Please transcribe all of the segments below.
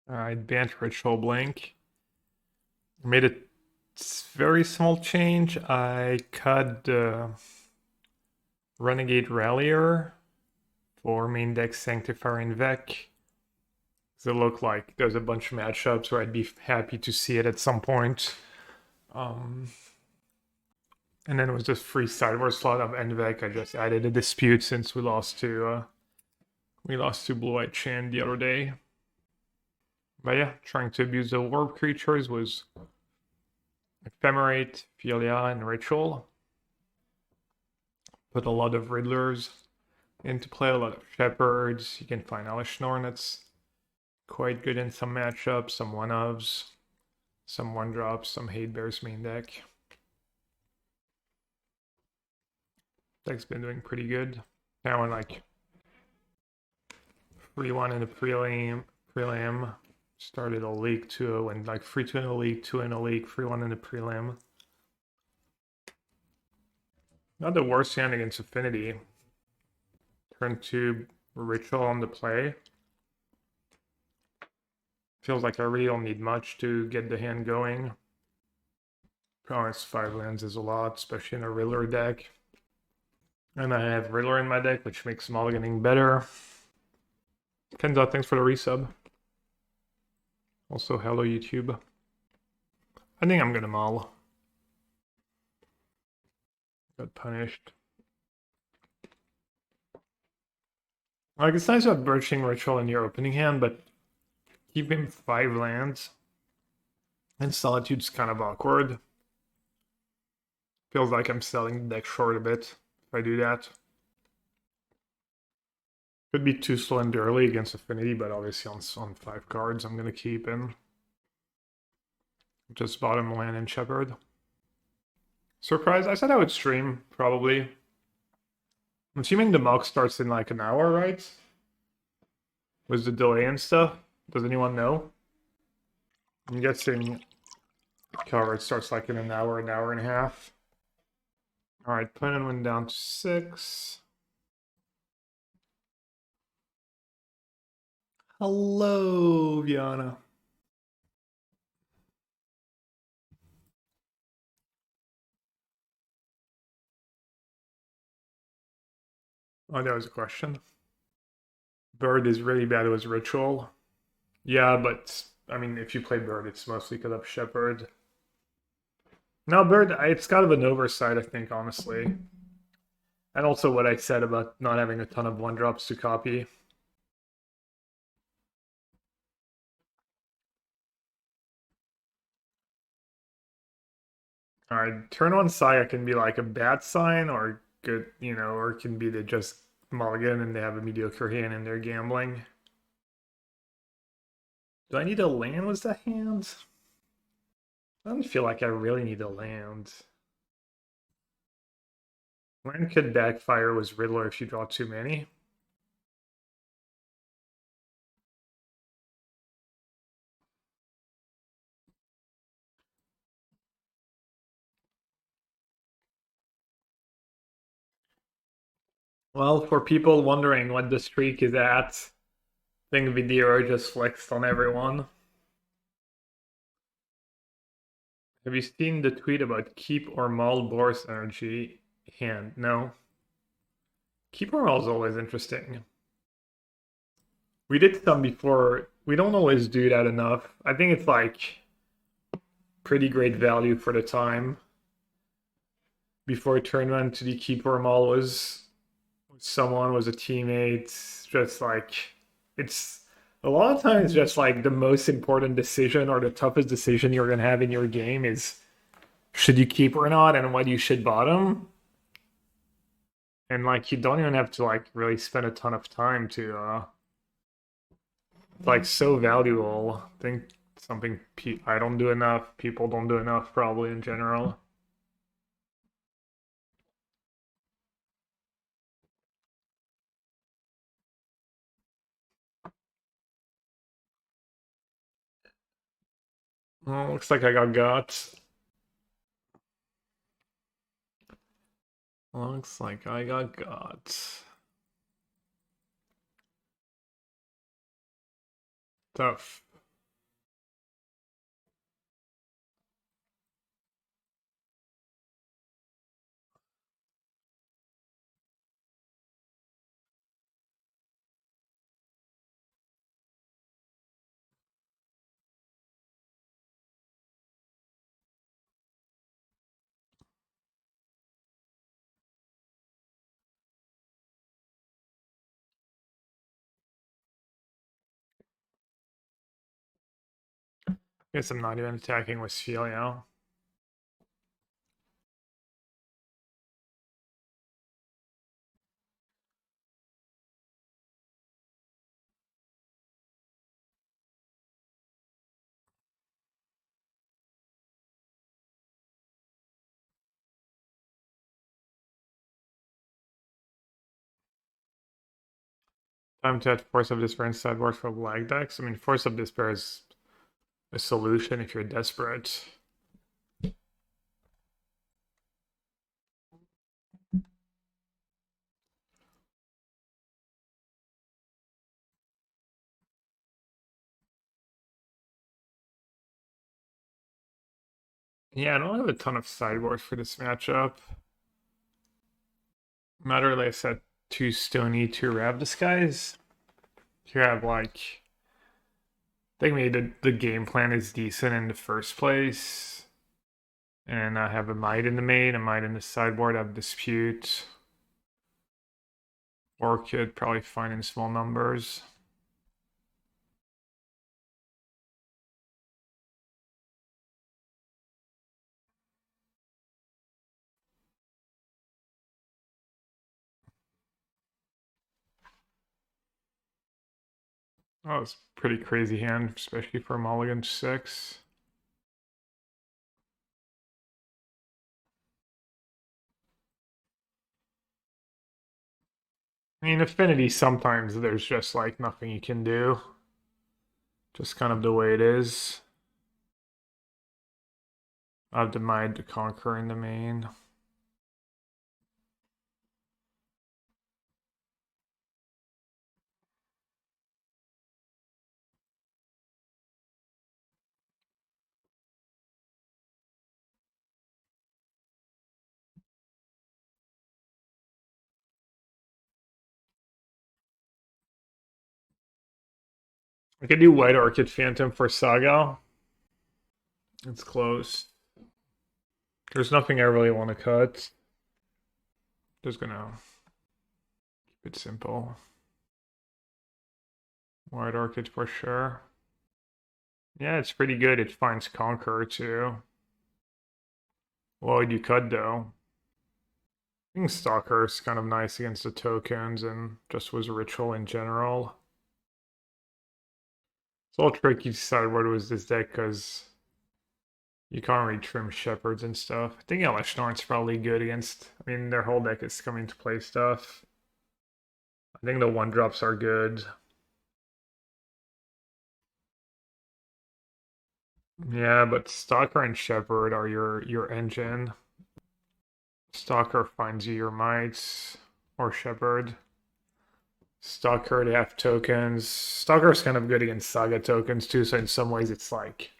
Alright, Bant Ritual Blink. Made a very small change. I cut the Renegade Rallier for main deck Sanctifier and Vec. It looked like there's a bunch of matchups where I'd be happy to see it at some point. And then it was just free sideboard slot of Envec. I just added a dispute since we lost to Blue White Chan the other day. But yeah, trying to abuse the warp creatures was Ephemerate, Philia, and Ritual. Put a lot of Riddlers into play, a lot of Shepherds. You can find Alishnorn that's quite good in some matchups, some one-ofs, some one-drops, some Hate Bears main deck. Deck's been doing pretty good. Now in like 3-1 in the prelim. Started a league 2 and like 3-2 in a league, 2 in a league, 3-1 in the prelim. Not the worst hand against Affinity. Turn 2 Ritual on the play. Feels like I really don't need much to get the hand going. Promise 5 lands is a lot, especially in a Riddler deck. And I have Riddler in my deck, which makes mulliganing better. Kenza, thanks for the resub. Also, hello YouTube. I think I'm gonna mull. Got punished. Like, it's nice to have Birching Ritual in your opening hand, but keeping 5 lands and Solitude's kind of awkward. Feels like I'm selling the deck short a bit if I do that. Could be too slow and early against Affinity, but obviously on 5 cards I'm gonna keep in. Just bottom land and Shepherd. Surprise, I said I would stream, probably. I'm assuming the mock starts in like an hour, right? With the delay and stuff? Does anyone know? I'm guessing coverage starts like in an hour and a half. Alright, Planet went down to 6. Hello, Viana. Oh, that was a question. Bird is really bad with Ritual. Yeah, but I mean, if you play Bird, it's mostly because of Shepherd. No, Bird, it's kind of an oversight, I think, honestly. And also what I said about not having a ton of one-drops to copy. Alright, turn 1 Saya can be like a bad sign or good, you know, or it can be they just mulligan and they have a mediocre hand and they're gambling. Do I need a land with that hand? I don't feel like I really need a land. Land could backfire with Riddler if you draw too many. Well, for people wondering what the streak is at, I think Vidiro just flexed on everyone. Have you seen the tweet about keep or mull Boris energy hand? No. Keep or mull is always interesting. We did some before. We don't always do that enough. I think it's like pretty great value for the time. Before turn 1 to the keep or mull was someone was a teammate. Just like it's a lot of times just like the most important decision or the toughest decision you're gonna have in your game is should you keep or not and what you should bottom. And like you don't even have to like really spend a ton of time to it's like so valuable. I think something I don't do enough, people don't do enough probably in general. Well, looks like I got. Looks like I got. Tough. Guess I'm not even attacking with Celio. Time to add Force of Despair and sideboard for black decks. I mean, Force of Despair is a solution if you're desperate. Yeah, I don't have a ton of sideboards for this matchup. Matter like I said, too stony to Rav Disguise. You have like, I think maybe the game plan is decent in the first place. And I have a Might in the main, a Might in the sideboard, I have Dispute. Orchid, probably fine in small numbers. Oh, it's a pretty crazy hand, especially for Mulligan 6. I mean, Affinity, sometimes there's just like nothing you can do. Just kind of the way it is. I have the Might to Conquer in the main. I could do White Orchid Phantom for Saga. It's close. There's nothing I really want to cut. Just gonna keep it simple. White Orchid for sure. Yeah, it's pretty good. It finds Conquer too. What would you cut though? I think Stalker is kind of nice against the tokens and just was Ritual in general. It's all tricky to decide what was this deck because you can't really trim Shepherds and stuff. I think Elishnorn's probably good against. I mean, their whole deck is coming to play stuff. I think the 1-drops are good. Yeah, but Stalker and Shepherd are your engine. Stalker finds you your mites or Shepherd. Stalker to have tokens. Stalker's kind of good against Saga tokens too, so in some ways it's like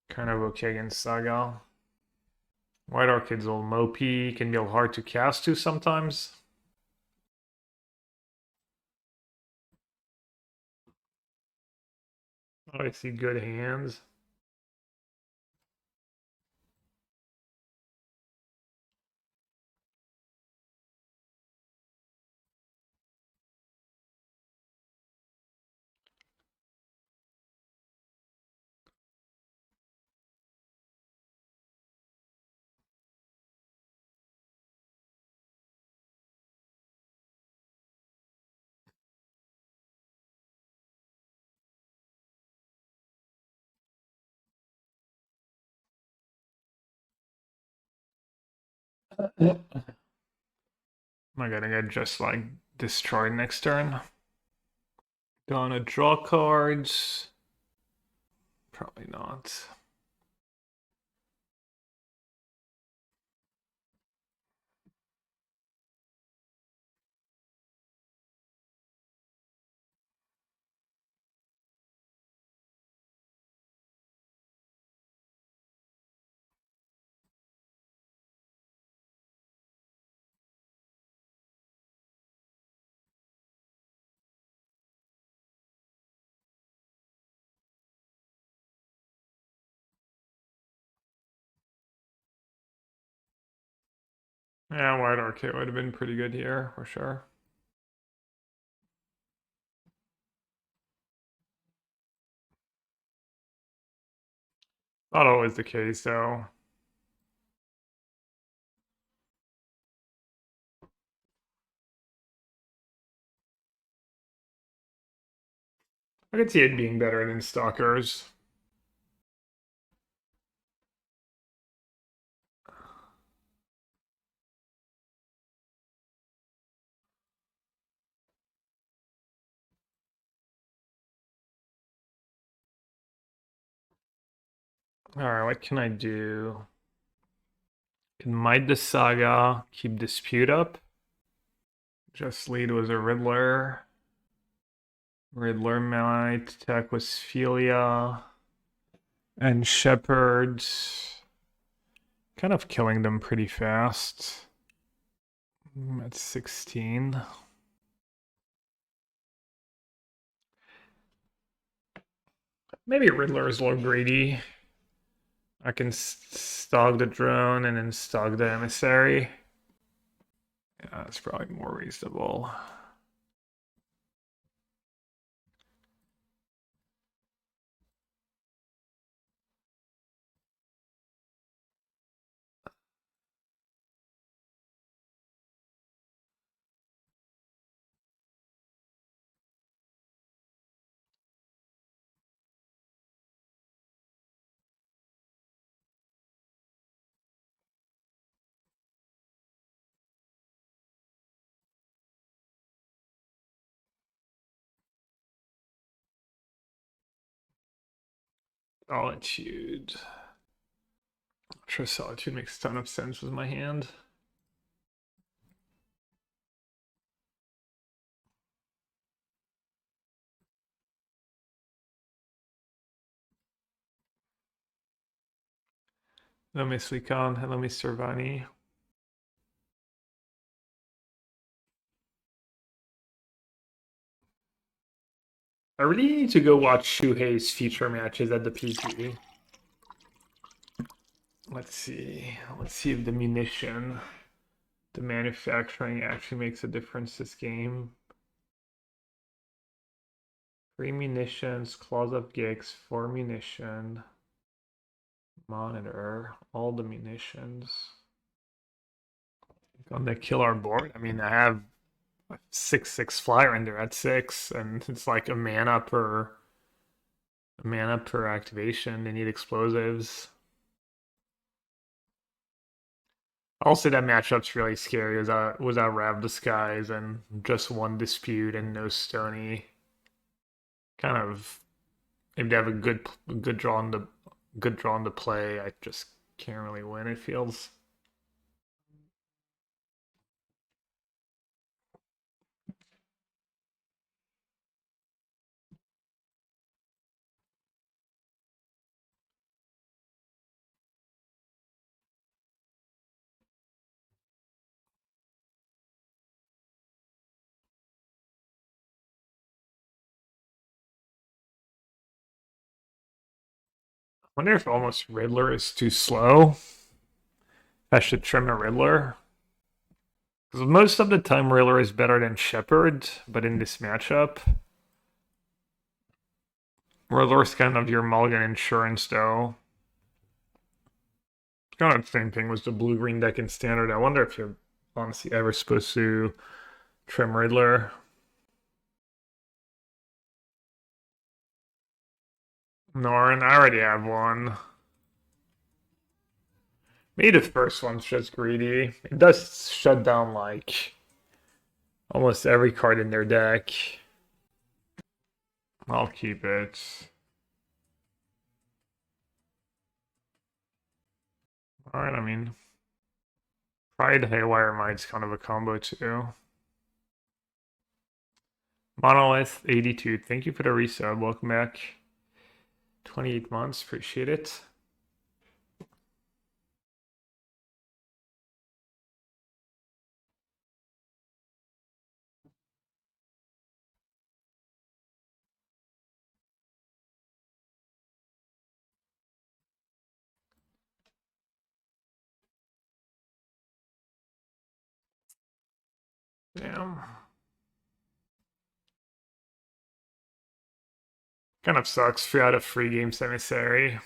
kind of okay against Saga. White Orchid's a little mopey, can be a little hard to cast too sometimes. Oh, I see good hands. Am I gonna get just like destroyed next turn? Gonna draw cards. Probably not. Yeah, White Orchid would have been pretty good here for sure. Not always the case, though. I could see it being better than Stalkers. Alright, what can I do? Can Might the Saga, keep Dispute up. Just Lead was a Riddler. Riddler might attack with Sphelia. And Shepherd. Kind of killing them pretty fast. At 16. Maybe Riddler is a little greedy. I can stog the drone and then stog the emissary. Yeah, that's probably more reasonable. Solitude. I'm sure Solitude makes a ton of sense with my hand. Hello, Miss Licon. Hello, Miss Servani. I really need to go watch Shuhei's feature matches at the PT. Let's see. Let's see if the munition, the manufacturing actually makes a difference this game. 3 munitions, claws up gigs, 4 munition, monitor, all the munitions. Gonna kill our board. I mean, I have a 6/6 flyer in there at 6, and it's like a mana per activation. They need explosives. I'll say that matchup's really scary without Rav Disguise and just one dispute and no Stony. Kind of, if they have a good draw on the good draw on the play, I just can't really win. It feels. I wonder if almost Riddler is too slow. I should trim a Riddler. Because most of the time Riddler is better than Shepherd, but in this matchup, Riddler's kind of your mulligan insurance though. Kind of the same thing was the blue-green deck in Standard. I wonder if you're honestly ever supposed to trim Riddler. Norn, I already have one. Maybe the first one's just greedy. It does shut down like almost every card in their deck. I'll keep it. Alright, I mean, Pride Haywire Might's kind of a combo too. Monolith 82, thank you for the resub. Welcome back. 28 months, appreciate it. Damn. Kind of sucks. 3 out of 3 games emissary.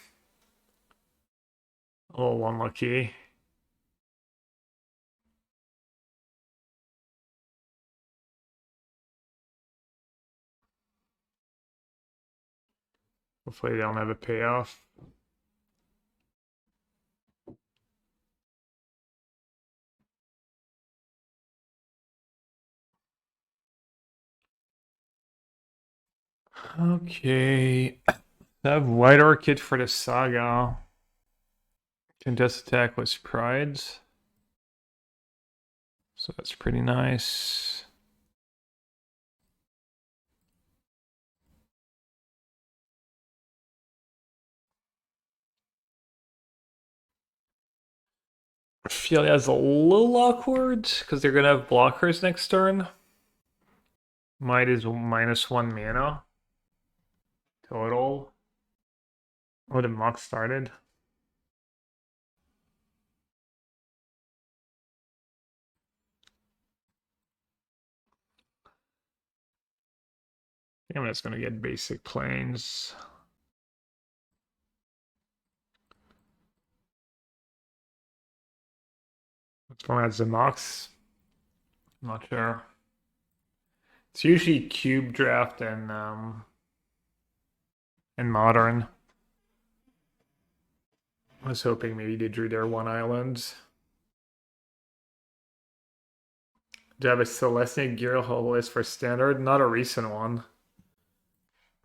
A little unlucky. Hopefully they don't have a payoff. Okay. I have White Orchid for the Saga. Contest attack was Prides. So that's pretty nice. I feel that's a little awkward because they're gonna have blockers next turn. Might is -1 mana total. Oh, the mock started. I think I'm just gonna get basic planes. What format's the mocks? I'm not sure. It's usually cube draft and modern. I was hoping maybe they drew their one island. Do you have a Celestia Gearhole list for standard? Not a recent one.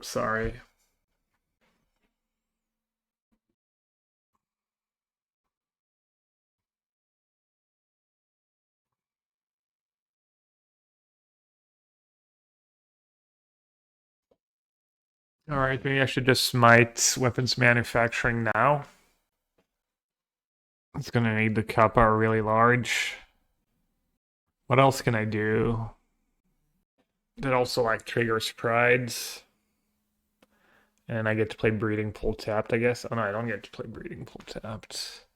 Sorry. Alright, maybe I should just smite weapons manufacturing now. It's gonna need the kappa really large. What else can I do? That also like triggers prides. And I get to play breeding pool tapped, I guess. Oh no, I don't get to play breeding pool tapped.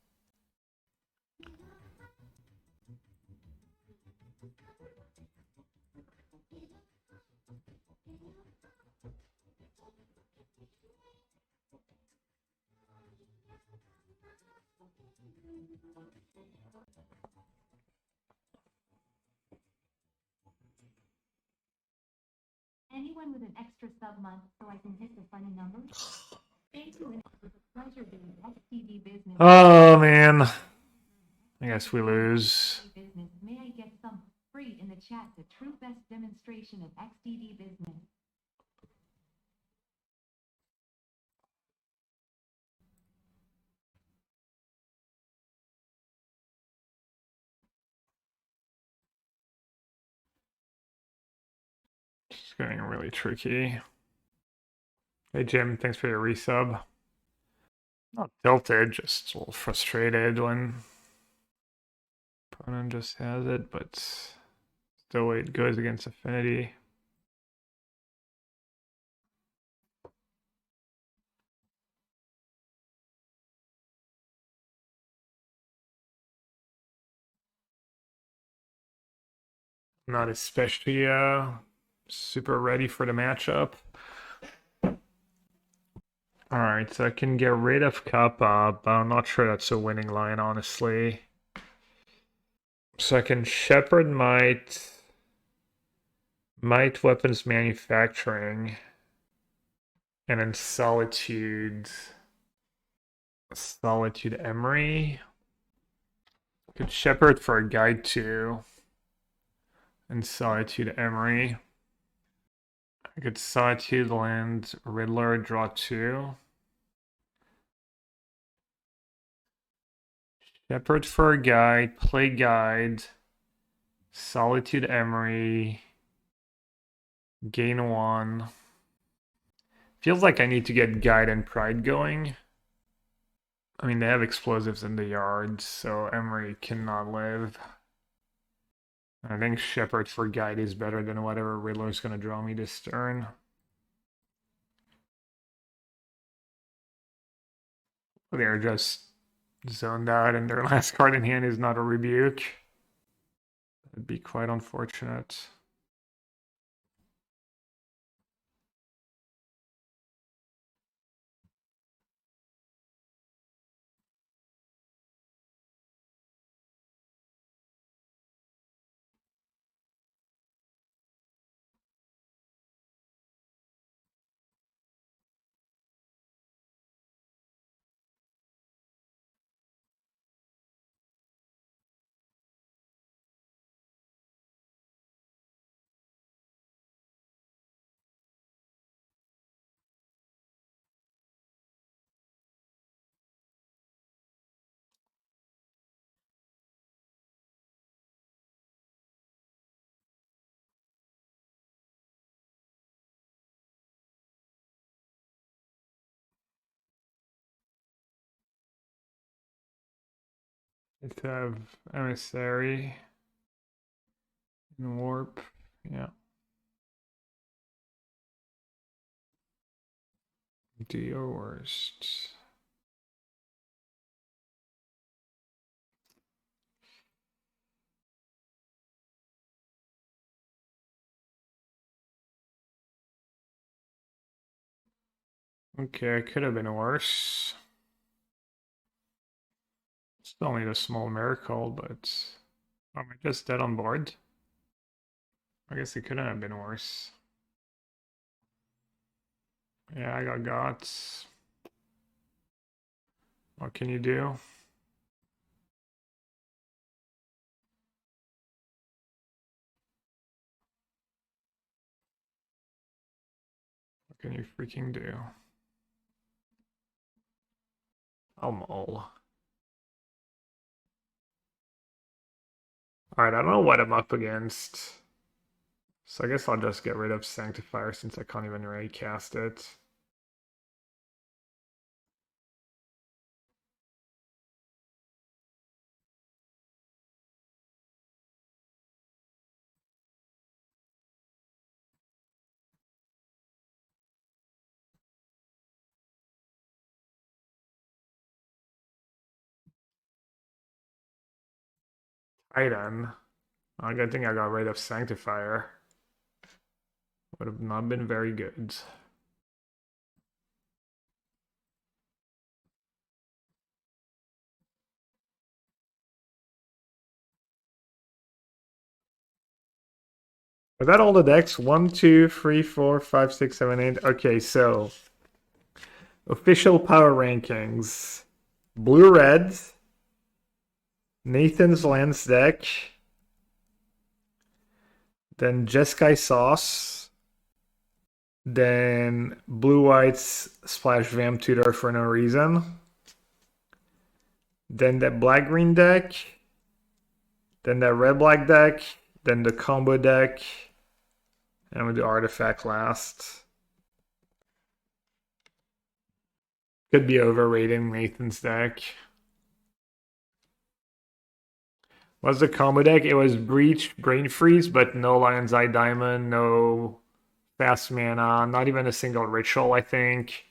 Anyone with an extra sub month so I can hit the funny numbers? Thank you, and it was a pleasure doing XTD business. Oh man. I guess we lose. Business. May I get some free in the chat? The true best demonstration of XTD business. It's getting really tricky. Hey Jim, thanks for your resub. Not tilted, just a little frustrated when opponent just has it, but still it goes against Affinity. Not especially super ready for the matchup. Alright, so I can get rid of Kappa, but I'm not sure that's a winning line, honestly. So I can Shepherd Might Weapons Manufacturing, and then Solitude Emery. Could Shepherd for a Guide 2, and Solitude Emery. I could Solitude land Riddler, draw 2. Shepherd for a Guide, play Guide, Solitude Emery, gain 1. Feels like I need to get Guide and Pride going. I mean, they have explosives in the yard, so Emery cannot live. I think Shepherd for Guide is better than whatever Riddler's going to draw me this turn. They're just zoned out, and their last card in hand is not a Rebuke. That'd be quite unfortunate. Let's have emissary and warp. Yeah. Do your worst. Okay, it could have been worse. Still need a small miracle, but am I just dead on board? I guess it couldn't have been worse. Yeah, I got gots. What can you do? What can you freaking do? I'll mull. Alright, I don't know what I'm up against. So I guess I'll just get rid of Sanctifier since I can't even really cast it. Titan. I good thing I got rid of Sanctifier. Would have not been very good. Was that all the decks? 1, 2, 3, 4, 5, 6, 7, 8. Okay, so official power rankings. Blue red. Nathan's Lance deck. Then Jeskai Sauce. Then Blue White's Splash Vamp Tutor for no reason. Then that black green deck. Then that red black deck. Then the combo deck. And we'll do Artifact last. Could be overrating Nathan's deck. What's the combo deck? It was Breach, Brain Freeze, but no Lion's Eye Diamond, no fast mana, not even a single ritual, I think.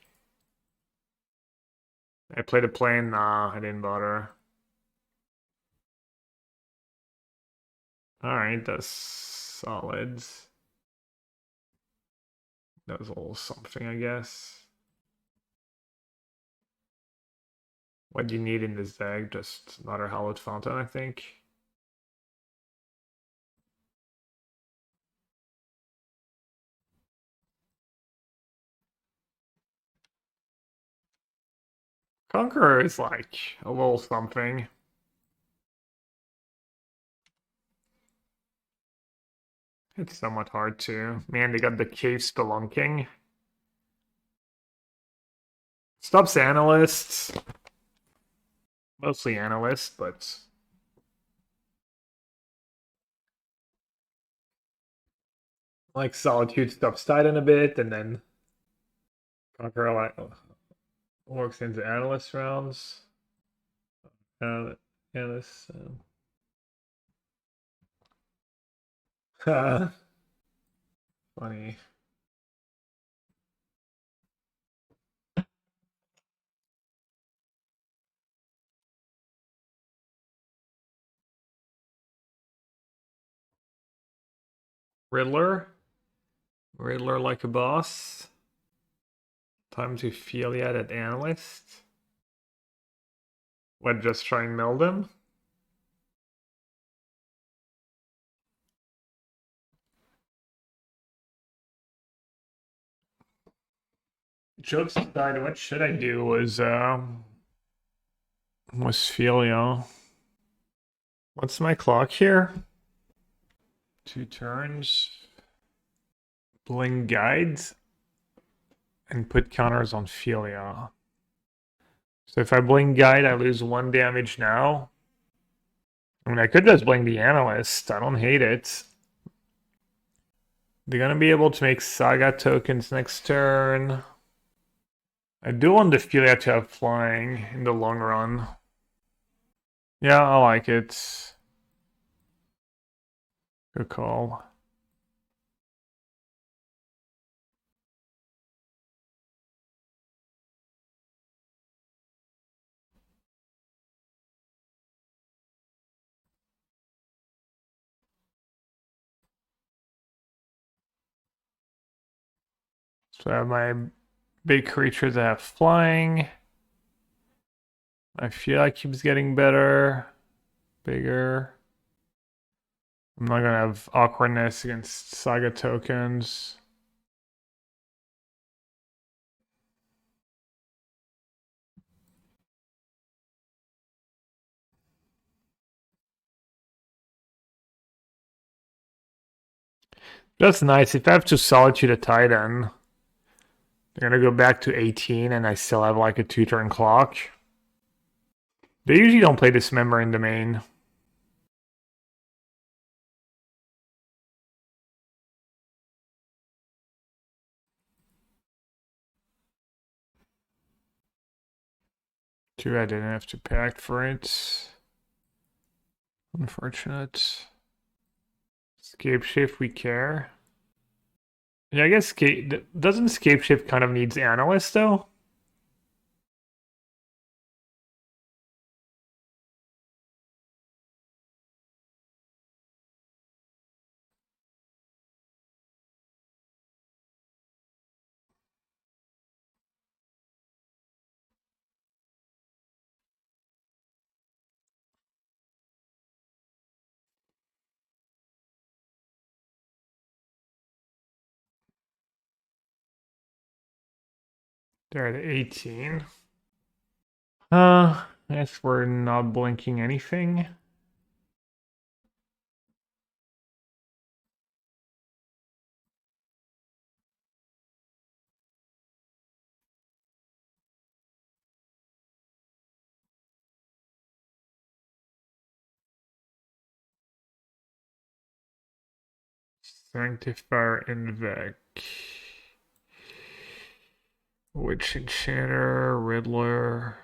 I played a plane, nah, I didn't bother. Alright, that's solid. That was a little something, I guess. What do you need in this deck? Just another Hallowed Fountain, I think. Conqueror is like a little something. It's somewhat hard to. Man, they got the Cave Spelunking. Stops Analysts. Mostly Analyst, but... like Solitude stops Titan a bit, and then Conqueror like works into Analyst rounds. Analyst. Funny. Riddler. Riddler like a boss. Time to Filia at Analyst. What, just try and meld him? Jokes aside, what should I do was Filia. What's my clock here? 2 turns. Bling Guides. And put counters on Filia. So if I Bling Guide, I lose 1 damage now. I mean, I could just Bling the Analyst. I don't hate it. They're gonna be able to make Saga tokens next turn. I do want the Filia to have flying in the long run. Yeah, I like it. Good call. So I have my big creatures that have flying. I feel like keeps getting better, bigger. I'm not gonna have awkwardness against saga tokens. That's nice. If I have to solitude a Titan, they're gonna go back to 18 and I still have like a 2 turn clock. They usually don't play Dismember in the main. Too bad I didn't have to pact for it. Unfortunate. Scape shift, we care. Yeah, I guess doesn't scape shift kind of needs analyst though? They're at 18. I guess we're not blinking anything. Sanctifier Invec. Witch Enchanter, Riddler.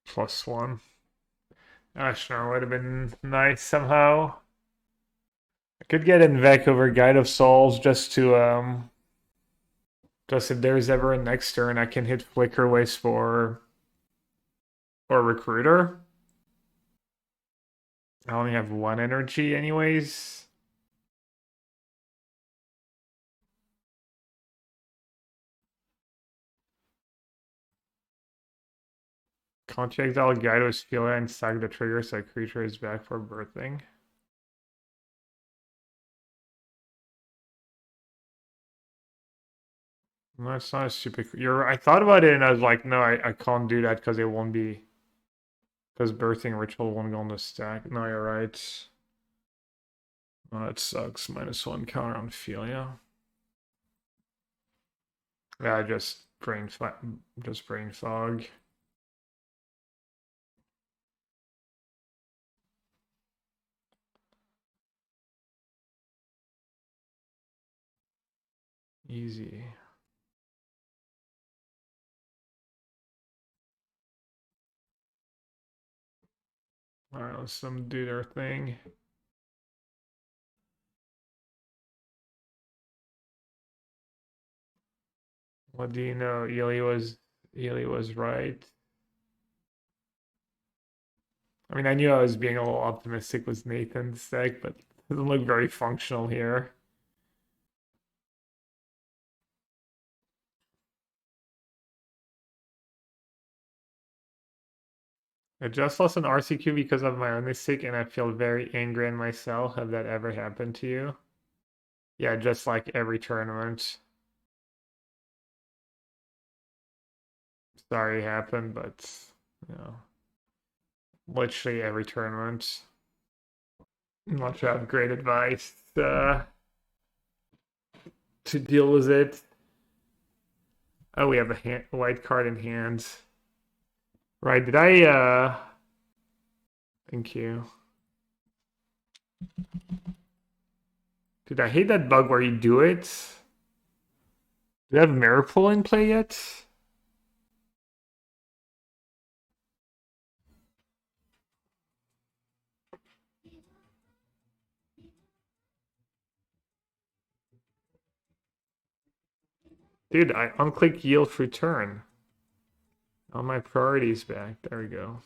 +1. Ashnar would have been nice somehow. I could get Invec over Guide of Souls just if there's ever a next turn I can hit Flicker Waste for or Recruiter. I only have 1 energy anyways. Can't you exile Gyto's Fila and sack the trigger so a creature is back for birthing? No, it's not a stupid. I thought about it and I was like, no, I can't do that because it won't be. Because birthing ritual won't go on the stack. No, you're right. Oh, that sucks. -1 counter on Philia. Yeah, just brain fog. Easy. Alright, let's them do their thing. What do you know? Ely was right. I mean, I knew I was being a little optimistic with Nathan's deck, but it doesn't look very functional here. I just lost an RCQ because of my own mistake, and I feel very angry at myself. Have that ever happened to you? Yeah, just like every tournament. Sorry it happened, but you know, literally every tournament. I'm not sure I have great advice to deal with it. Oh, we have a white card in hand. Right, did I thank you. Did I hate that bug where you do it? Do you have Miracle in play yet? Dude, I unclick yield for turn. All my priorities back. There we go.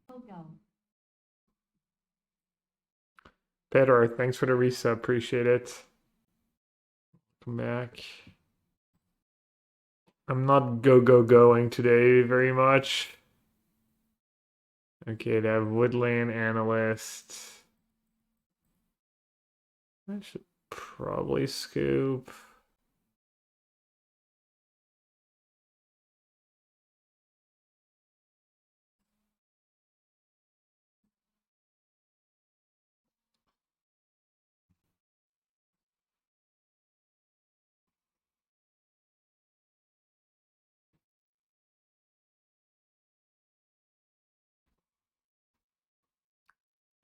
Go. Pedro, thanks for the resub. Appreciate it. Come back. I'm not going today very much. Okay, they have Woodland Analyst. I should probably scoop.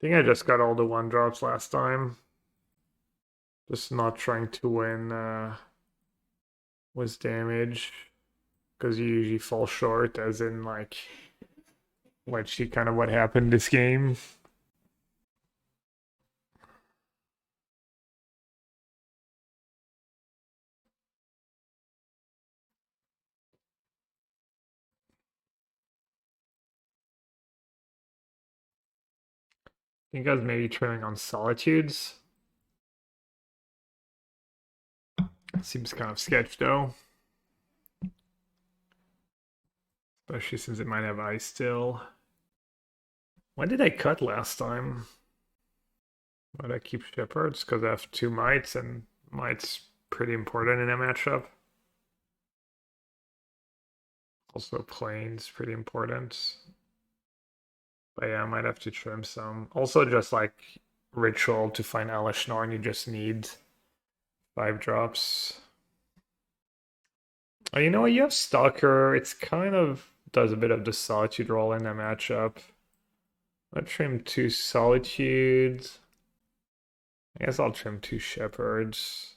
I think I just got all the one drops last time. Just not trying to win with damage. Because you usually fall short, as in like what happened this game. I think I was maybe trailing on Solitudes. Seems kind of sketch though. Especially since it might have ice still. Why did I cut last time? Why did I keep Shepherds? Because I have two Mites, and Mites pretty important in a matchup. Also Plains pretty important. But yeah, I might have to trim some. Also just like Ritual to find Alishnorn, you just need 5 drops. Oh, you know what? You have Stalker. It's kind of does a bit of the Solitude role in that matchup. I'll trim 2 Solitudes. I guess I'll trim 2 Shepherds.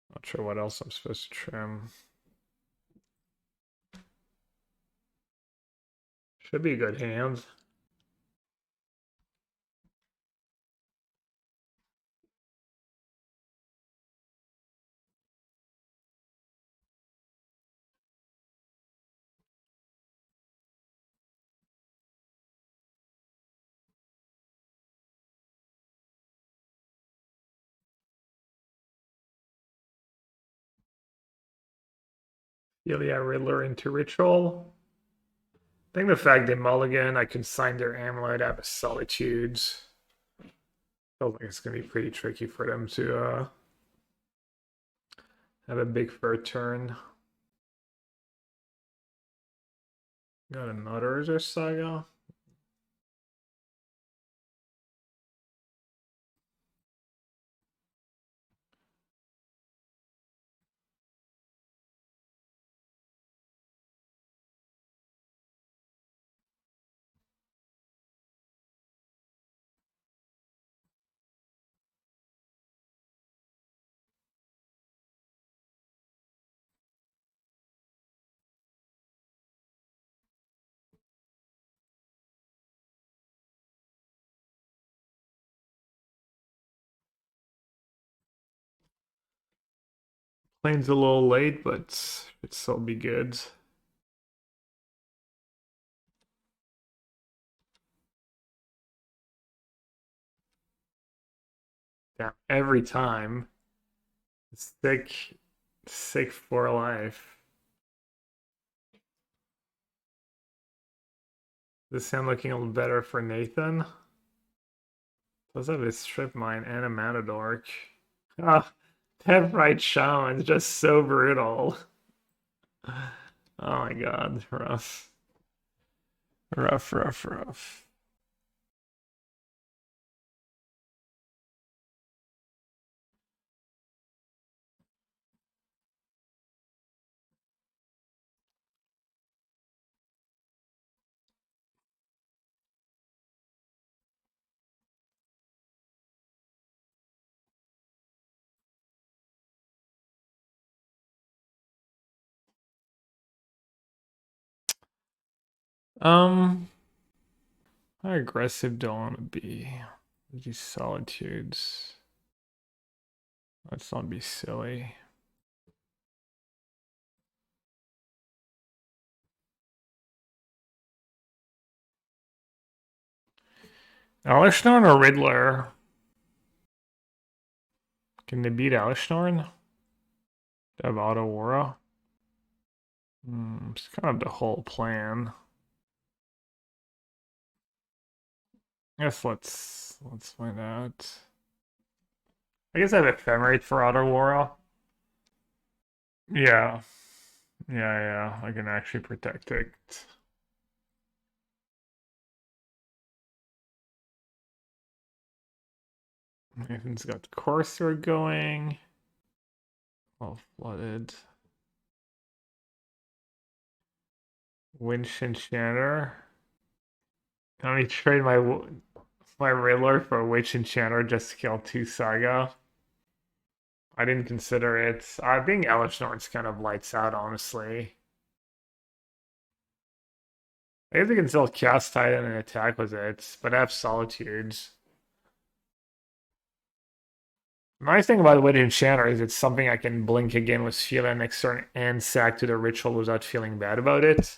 Not sure what else I'm supposed to trim. Should be a good hand. Ilya Riddler into Ritual. I think the fact they mulligan, I can sign their Amulet out of Solitudes. Feels like it's going to be pretty tricky for them to have a big fur turn. Got another Urza Saga. Plane's a little late, but it still be good. Yeah, every time. Sick, sick for life. This hand looking a little better for Nathan. Does have a strip mine and a Matadork. Ah, that right shaman's just so brutal. Oh my god, rough. Rough, rough, rough. How aggressive do I want to be? These solitudes. Let's not be silly. Alishnorn or Riddler? Can they beat Alishnorn? They have Auto Aura. It's kind of the whole plan. Guess let's find out. I guess I have Ephemerate for Auto Aura. Yeah. Yeah, I can actually protect it. Nathan's got the Courser going. All flooded. Winch Enchanter. Let me trade my Riddler for a Witch Enchanter just to kill 2 Saga. I didn't consider it. I think Elishnorn's kind of lights out, honestly. I guess I can still cast Titan and attack with it, but I have Solitudes. The nice thing about Witch Enchanter is it's something I can blink again with Sheila next turn and sack to the ritual without feeling bad about it.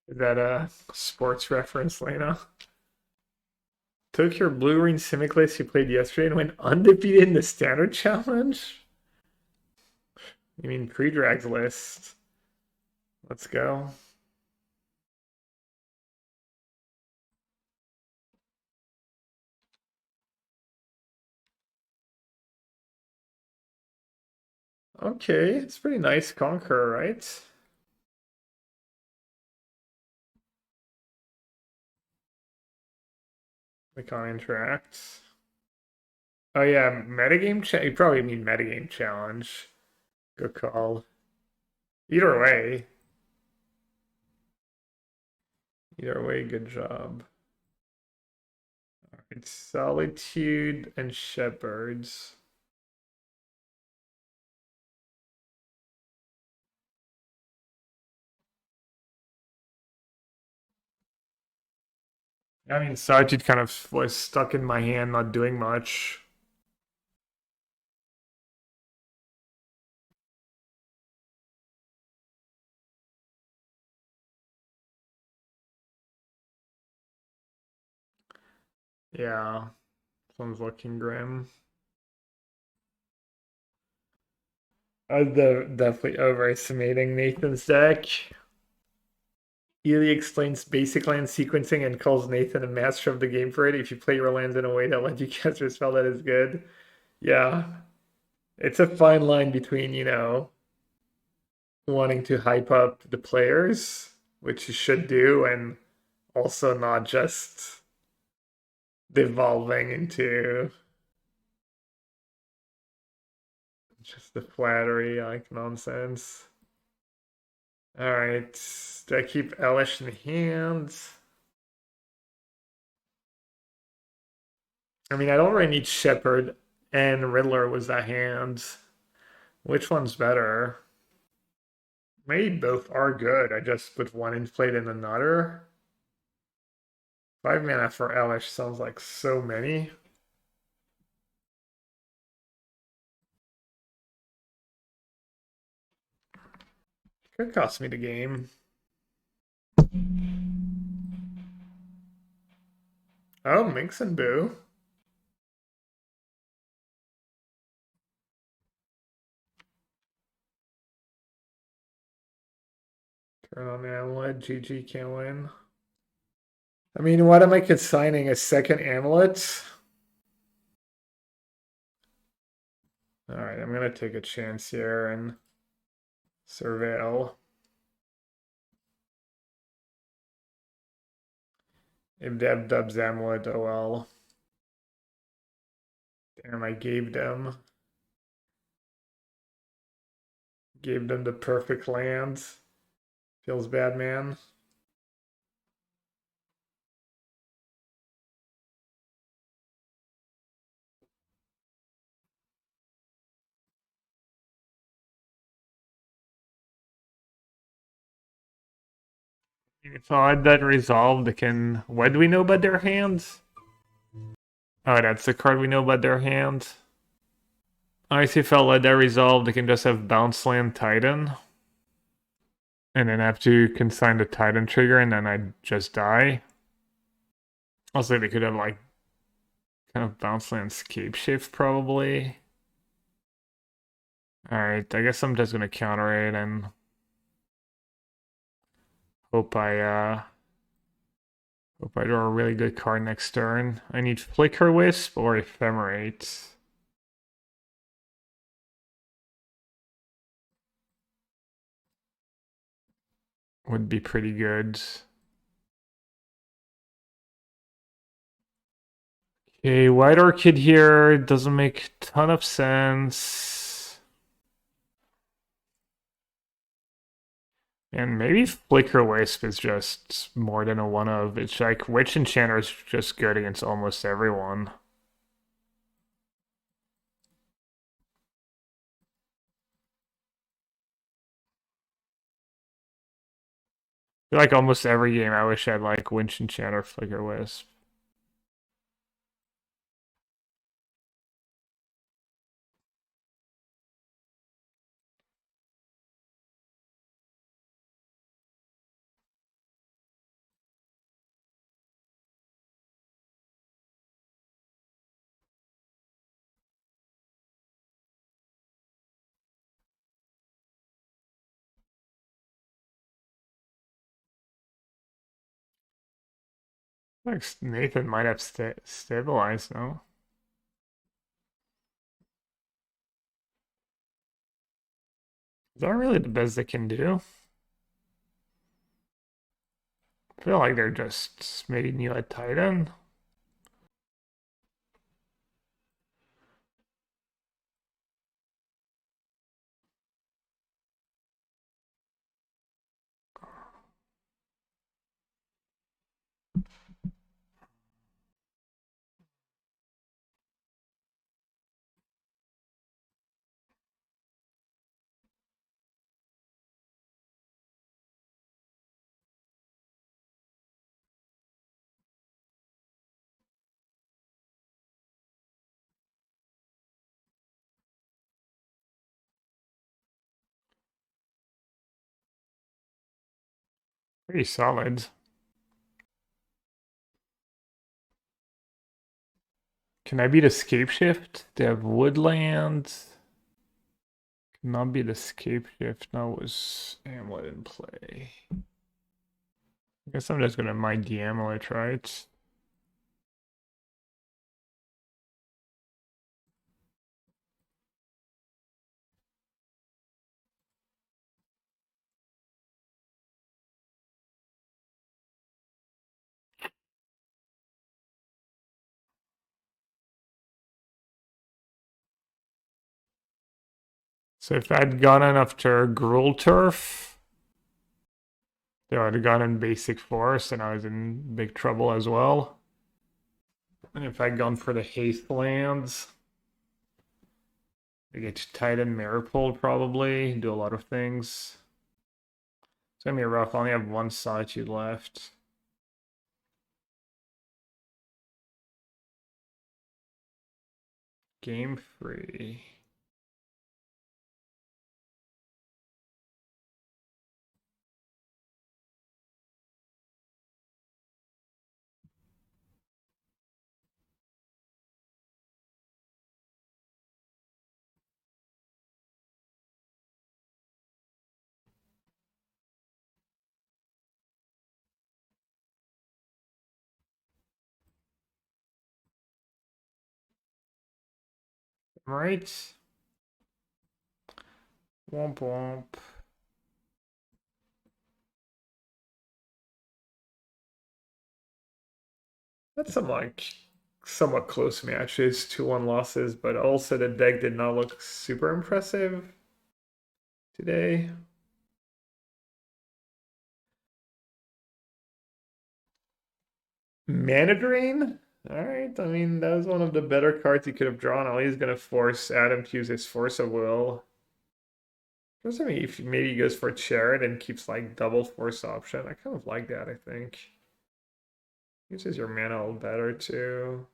Is that a sports reference, Lena? Took your blue ring Simic list you played yesterday and went undefeated in the standard challenge? You mean pre-drag's list? Let's go. Okay, it's pretty nice Conqueror, right? We can't interact. Oh yeah, metagame you probably mean metagame challenge. Good call. Either way. Either way, good job. Alright, Solitude and Shepherds. I mean, Solitude kind of was stuck in my hand, not doing much. Yeah, sounds looking grim. I was definitely overestimating Nathan's deck. Ely explains basic land sequencing and calls Nathan a master of the game for it. If you play your lands in a way that lets you cast your spell, that is good. Yeah, it's a fine line between, wanting to hype up the players, which you should do, and also not just devolving into just the flattery like nonsense. All right, do I keep Elish in hand? I mean, I don't really need Shepherd, and Riddler was that hand. Which one's better? Maybe both are good. I just put one in play than another. 5 mana for Elish sounds like so many. Could cost me the game. Oh, Minx and Boo. Turn on the amulet. GG can't win. I mean, what am I consigning? A second amulet? Alright, I'm gonna take a chance here and surveil. If Dev dubs Amulet, oh well. Damn, I gave them. Gave them the perfect lands. Feels bad, man. If I had that resolved, they can. What do we know about their hands? Oh, that's the card we know about their hands. I see if I let that resolve, they can just have Bounce Land Titan. And then have to consign the Titan trigger, and then I just die. Also, they could have like kind of Bounce Land Scape Shift probably. Alright, I guess I'm just gonna counter it and hope I draw a really good card next turn. I need Flicker Wisp or Ephemerate. Would be pretty good. Okay, White Orchid here doesn't make a ton of sense. And maybe Flicker Wisp is just more than a one of. It's like Witch Enchanter is just good against almost everyone. I feel like almost every game I wish I had like Witch Enchanter, Flicker Wisp. Like Nathan might have stabilized, no? Is that really the best they can do? I feel like they're just making you a Titan. Pretty solid. Can I beat Escape Shift? They have Woodland. Cannot beat Escape Shift. No, it was Amulet in play. I guess I'm just gonna mine the Amulet, right? So if I'd gotten after Gruul Turf, they would have gotten Basic Force, and I was in big trouble as well. And if I'd gone for the Haste lands, I get Titan Maripold probably, do a lot of things. It's gonna be rough. I only have one Solitude left. Game free. Right? Womp womp. That's some like somewhat close matches, 2-1 losses, but also the deck did not look super impressive today. Mana Drain? Alright, I mean, that was one of the better cards he could have drawn. At least gonna force Adam to use his Force of Will. Just, I mean, if maybe he goes for Chariot and keeps like double force option. I kind of like that, I think. Uses your mana a little better too.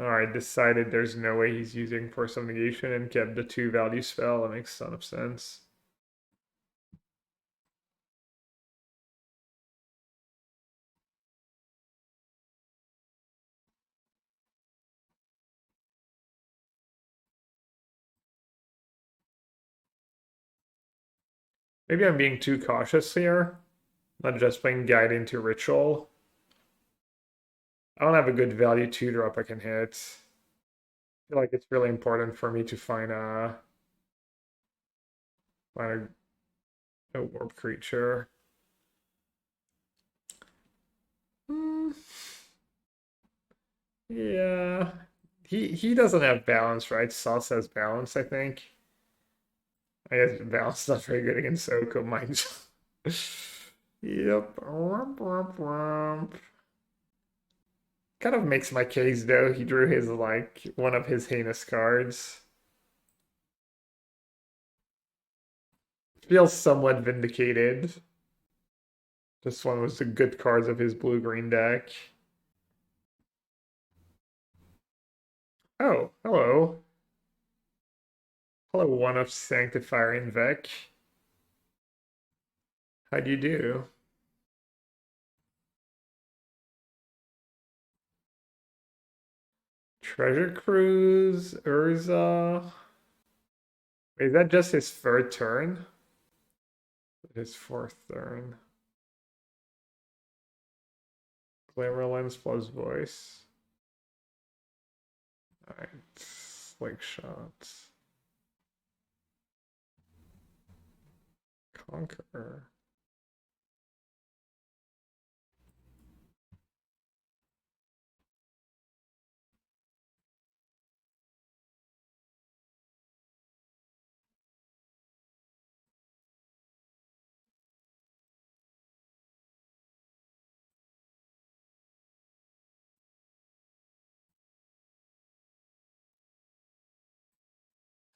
Alright, decided there's no way he's using Force of Negation and kept the 2-value spell. That makes a ton of sense. Maybe I'm being too cautious here. Not just playing Guide into Ritual. I don't have a good value 2-drop I can hit. I feel like it's really important for me to find a warp creature. Hmm. Yeah. He doesn't have balance, right? Sauce has balance, I think. I guess balance is not very good against Oko, mind you. Yep. Kind of makes my case though. He drew his like one of his heinous cards. Feels somewhat vindicated. This one was the good cards of his blue-green deck. Oh, hello. Hello, one of Sanctifier Invec. How do you do? Treasure Cruise, Urza. Is that just his third turn? His fourth turn. Glamour Lens plus voice. Alright, Slick Shots. Conqueror.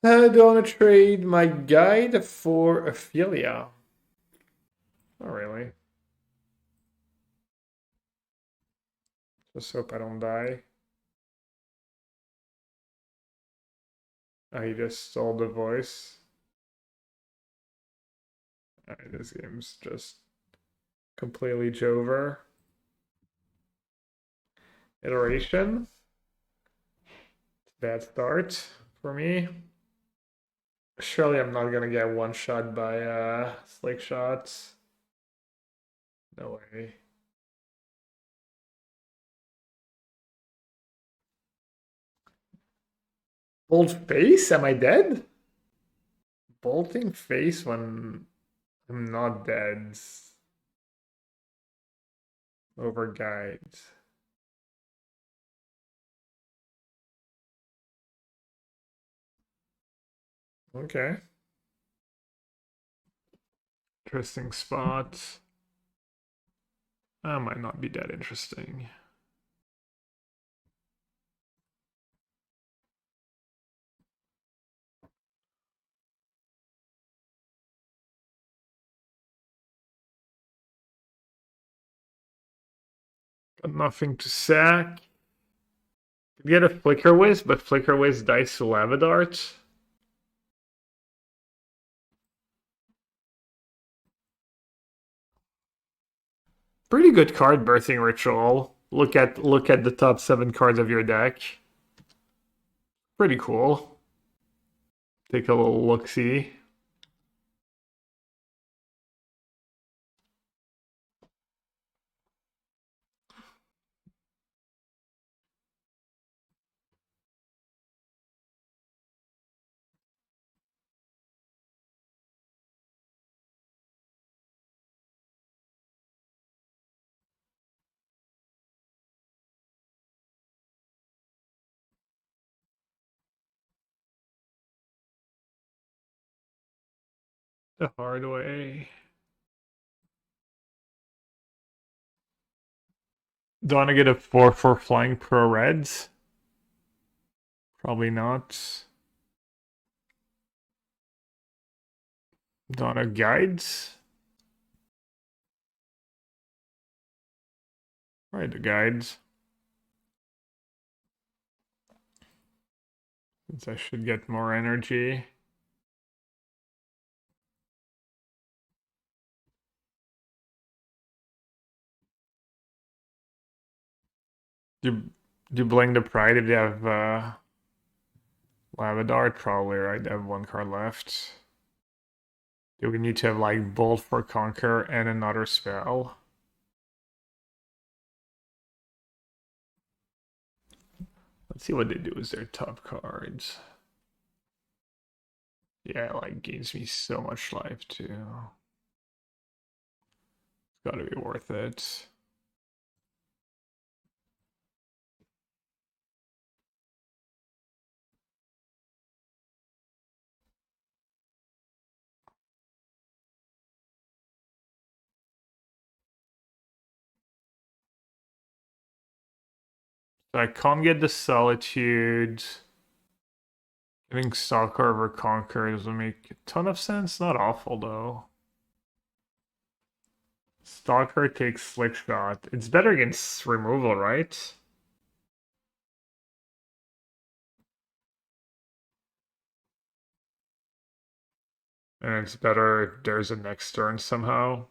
I don't want to trade my guide for Ophelia. Not really. Just hope I don't die. Oh, he just stole the voice. Alright, this game's just completely Jover. Iteration. Bad start for me. Surely I'm not gonna get one shot by Slick Shots. No way. Bold face? Am I dead? Bolting face when I'm not dead. Over guide. Okay. Interesting spot. That might not be that interesting. Got nothing to sack. Could get a Flicker Whiz, but Flicker Whiz dice to Lava Dart. Pretty good card, Birthing Ritual. Look at the top 7 cards of your deck. Pretty cool. Take a little look-see. The hard way. Do I want to get a 4/4 flying pro reds? Probably not. Do I want to guides? Right, the guides. Since I should get more energy. Do Bling the Pride if they have Lavadar? Probably, right? They have one card left. Do we need to have like Bolt for Conquer and another spell? Let's see what they do as their top cards. Yeah, it like gains me so much life too. It's gotta be worth it. So I can't get the Solitude. I think Stalker over Conquer doesn't make a ton of sense. Not awful though. Stalker takes Slick Shot. It's better against removal, right? And it's better if there's a next turn somehow.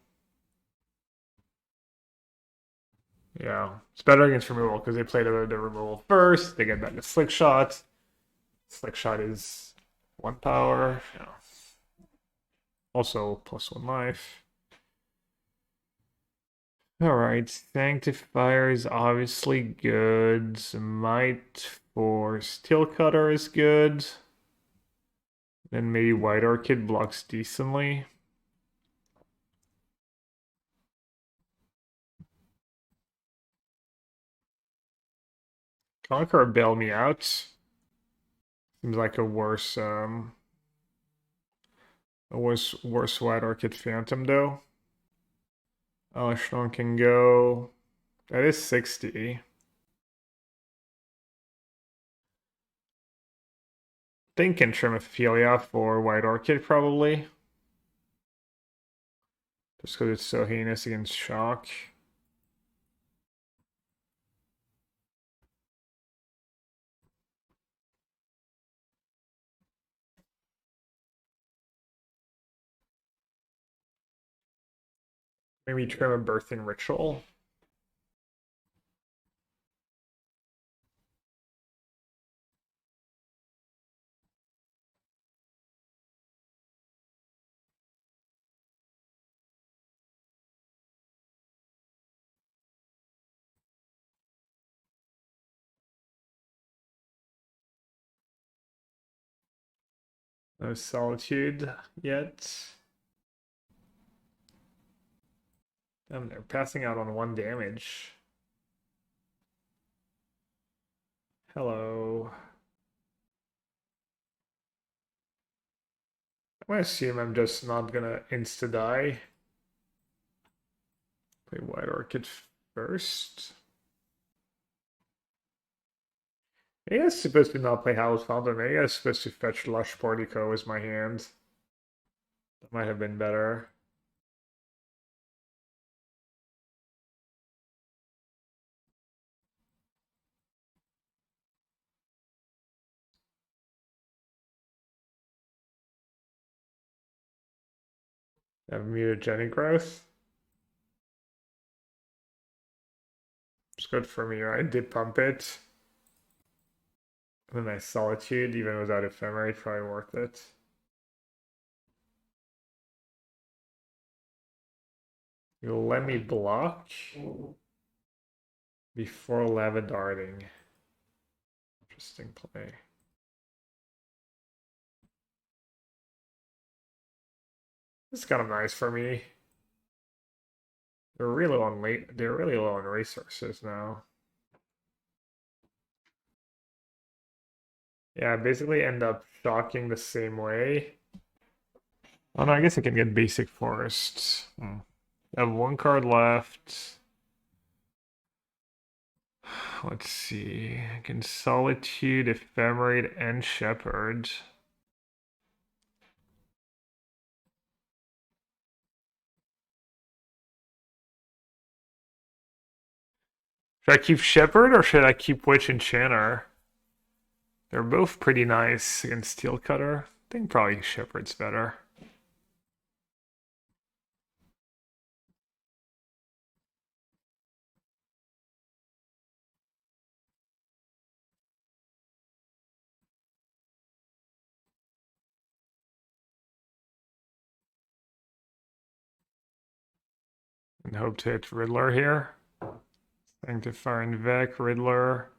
Yeah, it's better against removal because they play the removal first. They get back to Slick Shot. Slick Shot is 1 power. Yeah. Also +1 life. Alright, Sanctifier is obviously good. Might for Steel Cutter is good. Then maybe White Orchid blocks decently. Conquer bail me out. Seems like a worse White Orchid Phantom though. Alashron can go. That is 60. Think can trim Ophelia for White Orchid probably. Just because it's so heinous against Shock. Maybe trim a Birthing Ritual. No Solitude yet. Damn, they're passing out on 1 damage. Hello. I'm gonna assume I'm just not gonna insta-die. Play White Orchid first. Maybe I was supposed to not play Howl's Fountain. Maybe I was supposed to fetch Lush Portico as my hand. That might have been better. Have mutagenic growth. It's good for me, right? Did pump it. And a nice Solitude, even without Ephemerate, probably worth it. You'll let me block before Lava Darting. Interesting play. This is kind of nice for me. They're really low on resources now. Yeah, I basically end up shocking the same way. Oh no, I guess I can get basic forest. I have one card left. Let's see. I can Solitude, Ephemerate, and Shepherd. Should I keep Shepherd or should I keep Witch Enchanter? They're both pretty nice against Steel Cutter. I think probably Shepherd's better. And hope to hit Riddler here. Sanctifier and Vec, Riddler.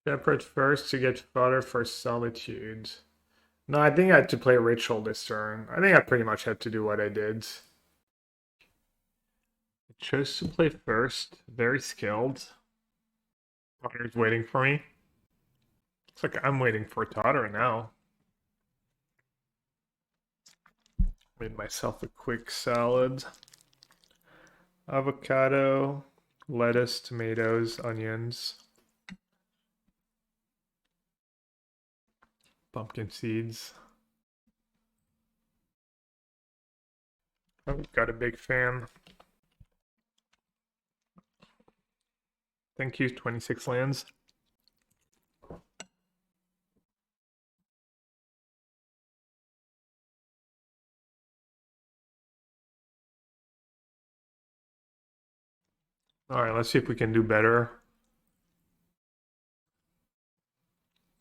Shepherd first to get fodder for Solitude. No, I think I had to play Ritual this turn. I think I pretty much had to do what I did. I chose to play first. Very skilled. Totter's waiting for me. Looks like I'm waiting for Totter now. Made myself a quick salad. Avocado, lettuce, tomatoes, onions. Pumpkin seeds. Oh, got a big fan. Thank you, 26 lands. Alright, let's see if we can do better.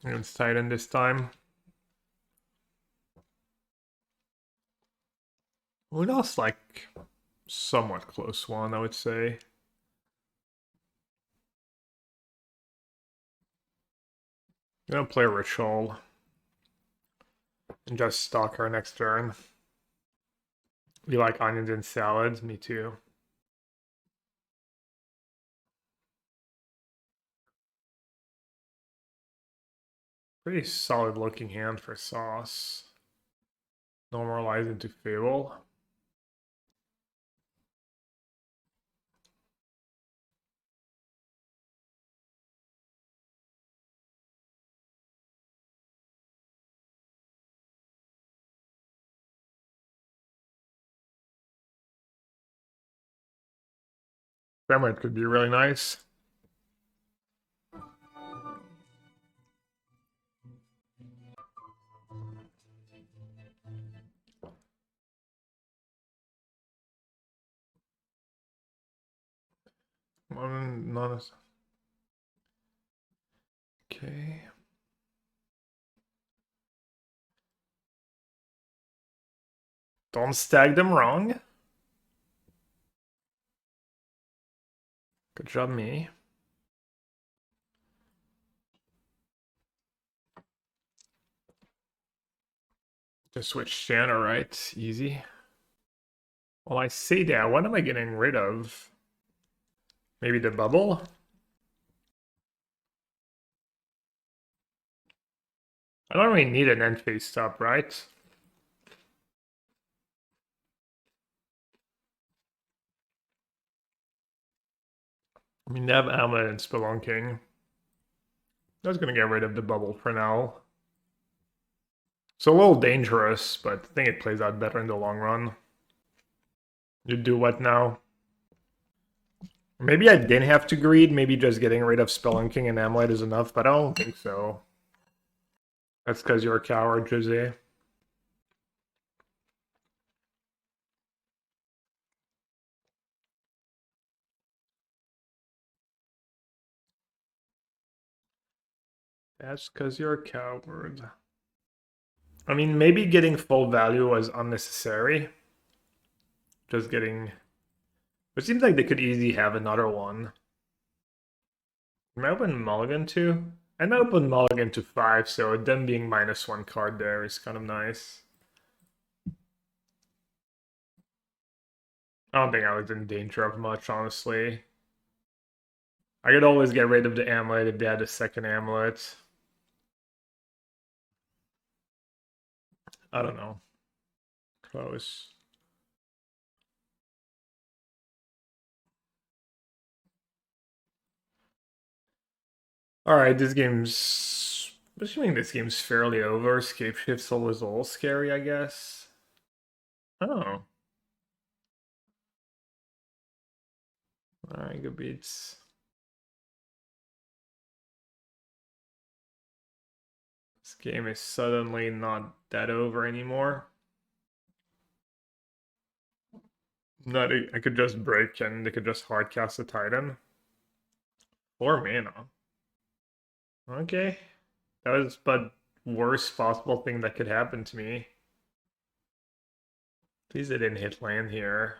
It's Titan this time. We lost like somewhat close one, I would say. I'm gonna play Ritual and just stalk her next turn. You like onions and salads? Me too. Pretty solid looking hand for sauce. Normalize into Fable. Ephemerate could be really nice. Okay. Don't stag them wrong. Good job, me. Just switch Shanna, right? Easy. Well, I say that. What am I getting rid of? Maybe the bubble? I don't really need an end phase stop, right? I mean, they have Amulet and Spelunking. I was gonna get rid of the bubble for now. It's a little dangerous, but I think it plays out better in the long run. You do what now? Maybe I didn't have to greed. Maybe just getting rid of Spelunking and Amulet is enough, but I don't think so. That's because you're a coward, Jose. That's because you're a coward. I mean, maybe getting full value was unnecessary. Just getting... It seems like they could easily have another one. Am I open Mulligan too? And I open Mulligan to 5, so them being -1 card there is kind of nice. I don't think I was in danger of much, honestly. I could always get rid of the amulet if they had a second amulet. I don't know. Close. Alright, this game's... Assuming this game's fairly over, escape shift's always a little scary, I guess. Oh. Alright, good beats. This game is suddenly not that over anymore. Not, I could just break and they could just hardcast a Titan. 4 mana. Okay. That was but worst possible thing that could happen to me. Please they didn't hit land here.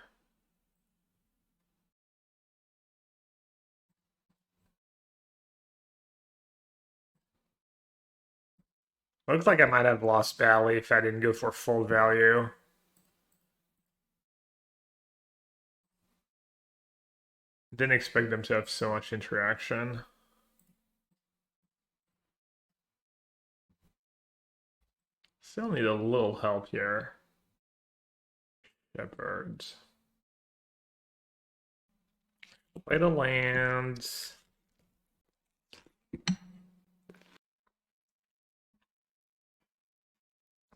Looks like I might have lost Valley if I didn't go for full value. Didn't expect them to have so much interaction. Still need a little help here. Shepherds. Play the lands. I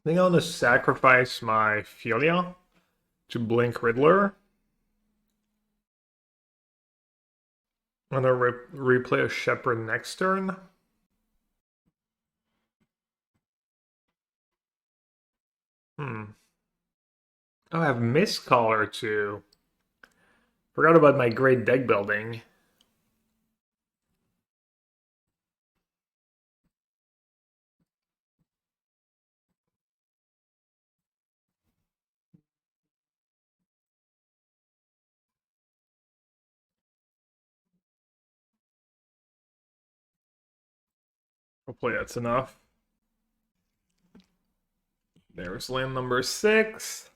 think I want to sacrifice my Philia to blink Riddler. I'm gonna replay a Shepherd next turn. Oh, I have Mistcaller too. Forgot about my great deck building. Hopefully that's enough. There's land number 6.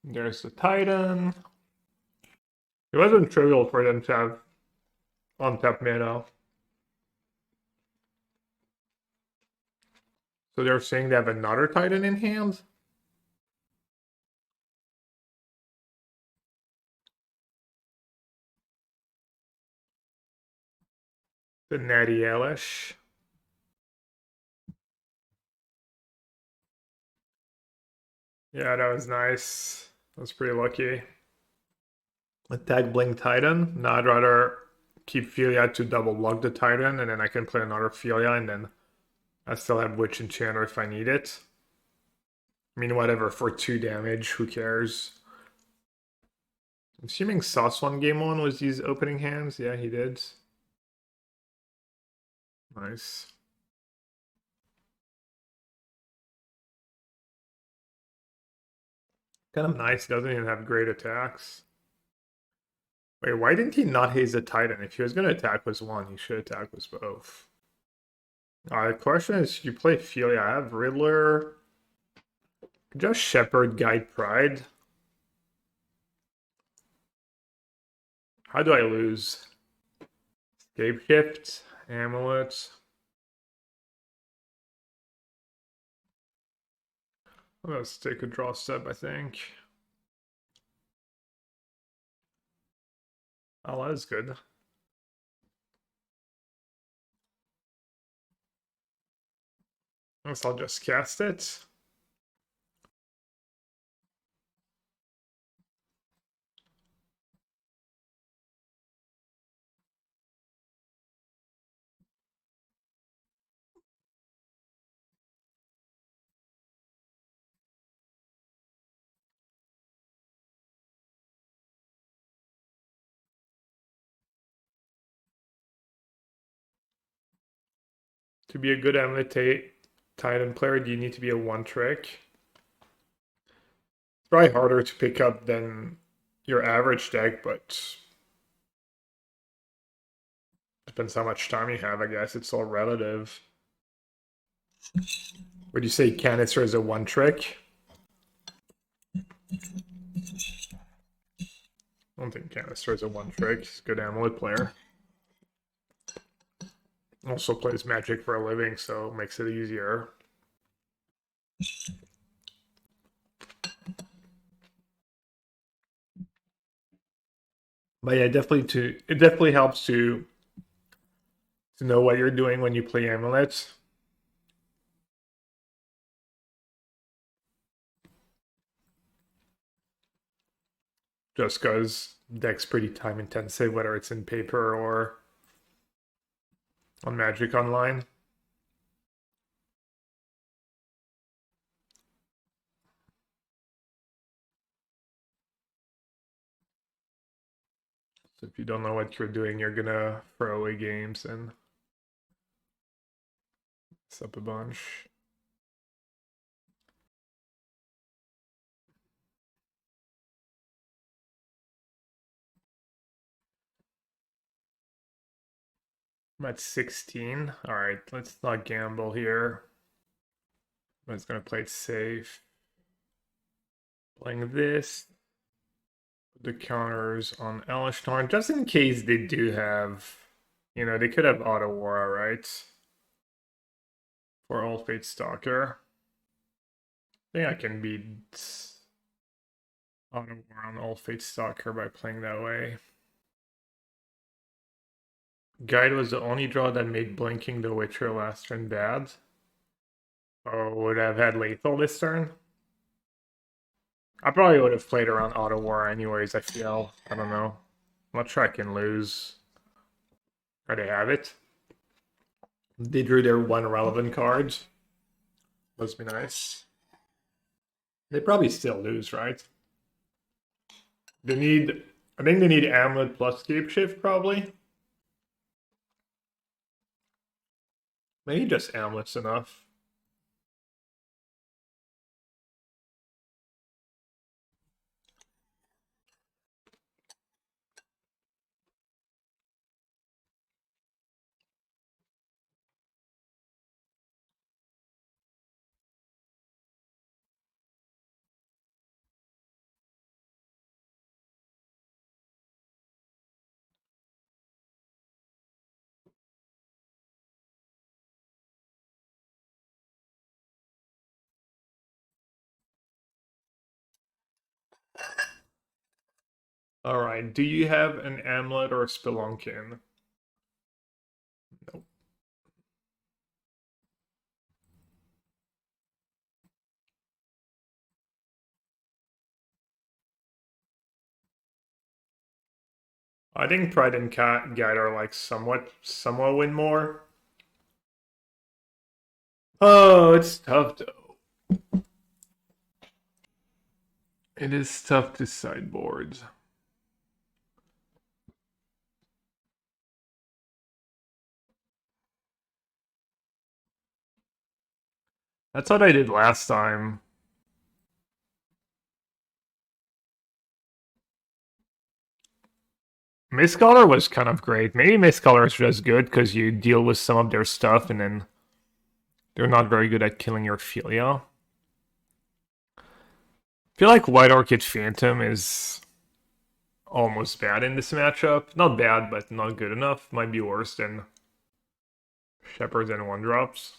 There's the Titan. It wasn't trivial for them to have untapped mana. So they're saying they have another Titan in hand? The Natty Elish. Yeah, that was nice. I was pretty lucky. Attack Blink Titan. Now I'd rather keep Philia to double block the Titan, and then I can play another Philia, and then I still have Witch Enchanter if I need it. I mean, whatever, for 2 damage, who cares? I'm assuming Sauce won game 1 was these opening hands. Yeah, he did. Nice. Kind of nice. He doesn't even have great attacks. Wait, why didn't he not haze a Titan? If he was going to attack with 1, he should attack with both. The question is, you play Philia. I have Riddler. Just Shepherd, Guide Pride. How do I lose? Escape Shift, Amulet. Let's take a draw step, I think. Oh, that is good. I guess I'll just cast it. To be a good Amulet Titan player, do you need to be a 1-trick? It's probably harder to pick up than your average deck, but depends how much time you have, I guess. It's all relative. Would you say Canister is a 1-trick? I don't think Canister is a one trick. He's a good amulet player. Also plays Magic for a living, so it makes it easier. But yeah, it definitely helps to know what you're doing when you play amulets. Just because deck's pretty time intensive, whether it's in paper or on Magic Online. So if you don't know what you're doing, you're gonna throw away games and mess up a bunch. I'm at 16. All right, let's not gamble here. I'm just gonna play it safe. Playing this. The counters on Elishnorn, just in case they do have, they could have Auto Aura, right? For All Fate Stalker. I think I can beat Auto Aura on All Fate Stalker by playing that way. Guide was the only draw that made Blinking the Witcher last turn bad. Oh, would have had Lethal this turn? I probably would have played around Auto Aura anyways, I feel. I don't know. I'm not sure I can lose. Or they have it. They drew their one relevant card. Must be nice. They probably still lose, right? I think they need Amulet plus Scape Shift, probably. Maybe just Amulet's enough. Alright, do you have an Amulet or a Spelunkin? Nope. I think Pride and Guide are like somewhat win more. Oh, it's tough though. It is tough to sideboard. That's what I did last time. Mistcaller was kind of great. Maybe Mistcaller is just good because you deal with some of their stuff and then they're not very good at killing your Philia. I feel like White Orchid Phantom is almost bad in this matchup. Not bad, but not good enough. Might be worse than Shepherds and One Drops.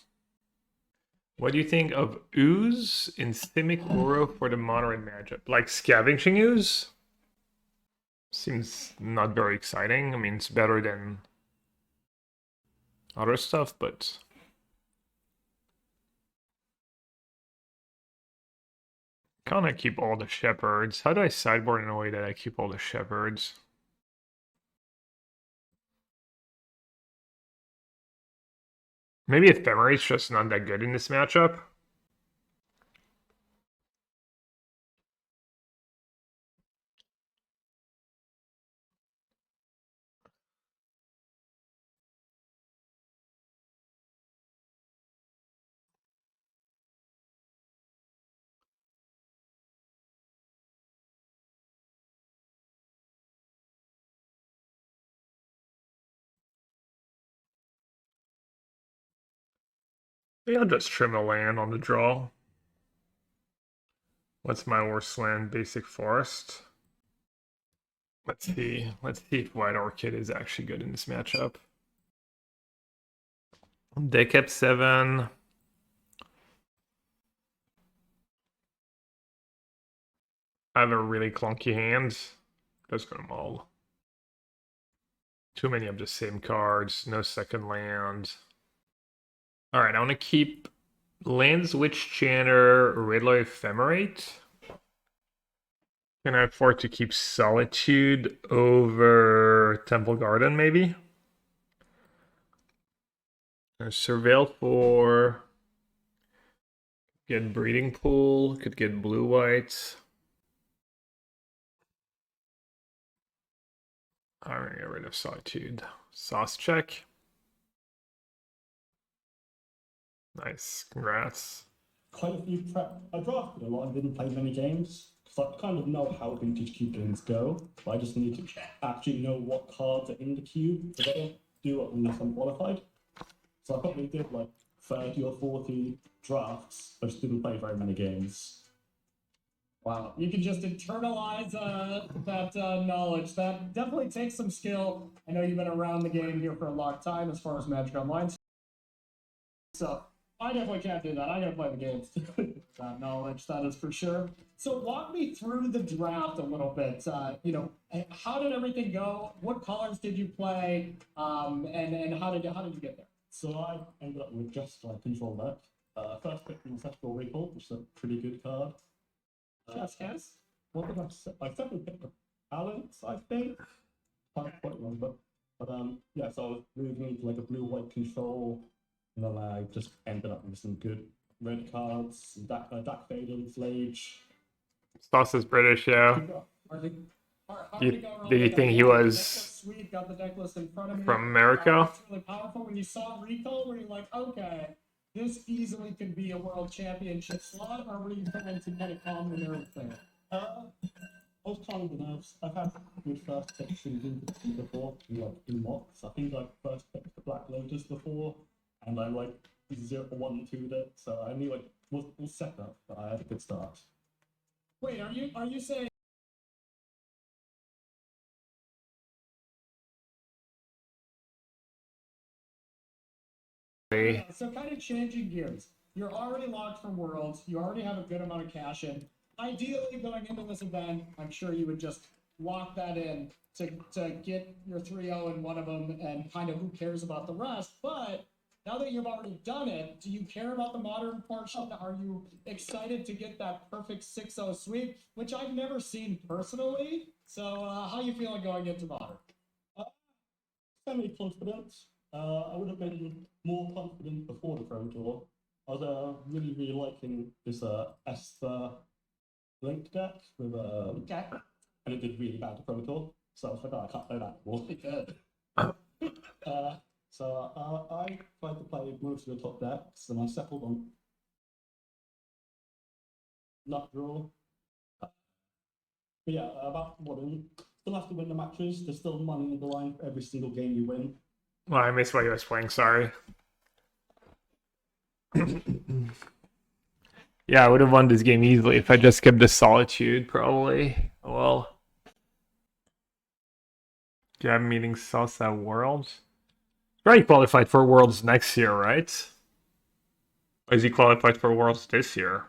What do you think of Ooze in Simic Uro for the modern matchup? Like Scavenging Ooze? Seems not very exciting. I mean, it's better than other stuff, but kind of keep all the Shepherds. How do I sideboard in a way that I keep all the Shepherds? Maybe Ephemeris just not that good in this matchup. Maybe I'll just trim a land on the draw. What's my worst land? Basic Forest. Let's see. Let's see if White Orchid is actually good in this matchup. They kept 7. I have a really clunky hand. Just gonna mull. Too many of the same cards. No second land. Alright, I want to keep Lands Witch Chanter, Riddler Ephemerate. Can I afford to keep Solitude over Temple Garden, maybe? Surveil for... Get Breeding Pool, could get Blue-White. I'm gonna get rid of Solitude. Sauce check. Nice, congrats. Quite a few prep. I drafted a lot and didn't play many games because I kind of know how vintage cube games go, but I just need to actually know what cards are in the cube because I don't do it unless I'm qualified. So I probably did like 30 or 40 drafts, but just didn't play very many games. Wow, you can just internalize that knowledge. That definitely takes some skill. I know you've been around the game here for a long time as far as Magic Online. So I definitely can't do that. I gotta play the games. That knowledge, that is for sure. So walk me through the draft a little bit. How did everything go? What colors did you play? And how did you get there? So I ended up with just like control deck. First pick was Ancestral Recall, which is a pretty good card. Yes. What did I say? I definitely picked the balance, I think. Can't quite remember. But yeah, so I was moving into like a blue-white control, and then I just ended up with some good red cards, Dark Faden, Flage. Sauce is British, yeah. Did you think he was Got the deck list in front of me. from America? It's really powerful when you saw Recall, where you're like, okay, this easily could be a world championship slot, or were you trying to get a common nerve thing? I was calming the nerves. I've had good first picks in Vintage before, in mocks. I think I first picked the Black Lotus before, and I 0-1-2'd it, so I knew was set up, but I had a good start. Wait, are you saying? So kind of changing gears. You're already locked from Worlds. You already have a good amount of cash in. Ideally, going into this event, I'm sure you would just lock that in to get your 3-0 in one of them, and kind of who cares about the rest. But now that you've already done it, do you care about the modern portion? Are you excited to get that perfect 6-0 sweep, which I've never seen personally? So how you feeling going into modern? Semi-confident. I would have been more confident before the Pro Tour. I was really, really liking this Esther Link deck with Okay. and it did really bad to Pro Tour, so I was like, oh, I can't play that anymore. So I tried to play most of the top decks, and I settled on Nut Draw. But yeah, about what still have to win the matches. There's still money in the line for every single game you win. Well, I missed what he was playing, sorry. Yeah, I would have won this game easily if I just kept the Solitude, probably. Well. Do you have meeting Sauce at Worlds? Right, qualified for Worlds next year, right? Or is he qualified for Worlds this year?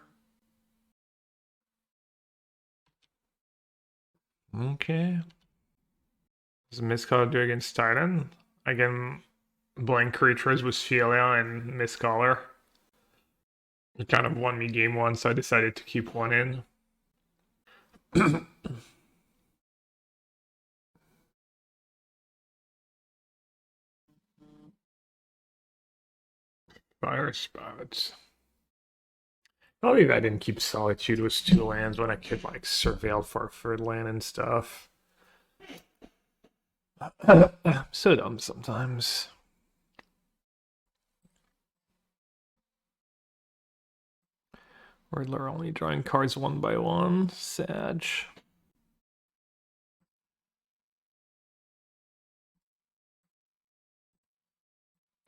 Okay. Does Mistcaller do against Titan? Again, blank creatures with Sheila and Mistcaller. He kind of won me game 1, so I decided to keep one in. Fire spots. Probably I didn't keep Solitude with 2 lands when I could surveil for a 3rd land and stuff. So dumb sometimes. Riddler only drawing cards one by one. Sag.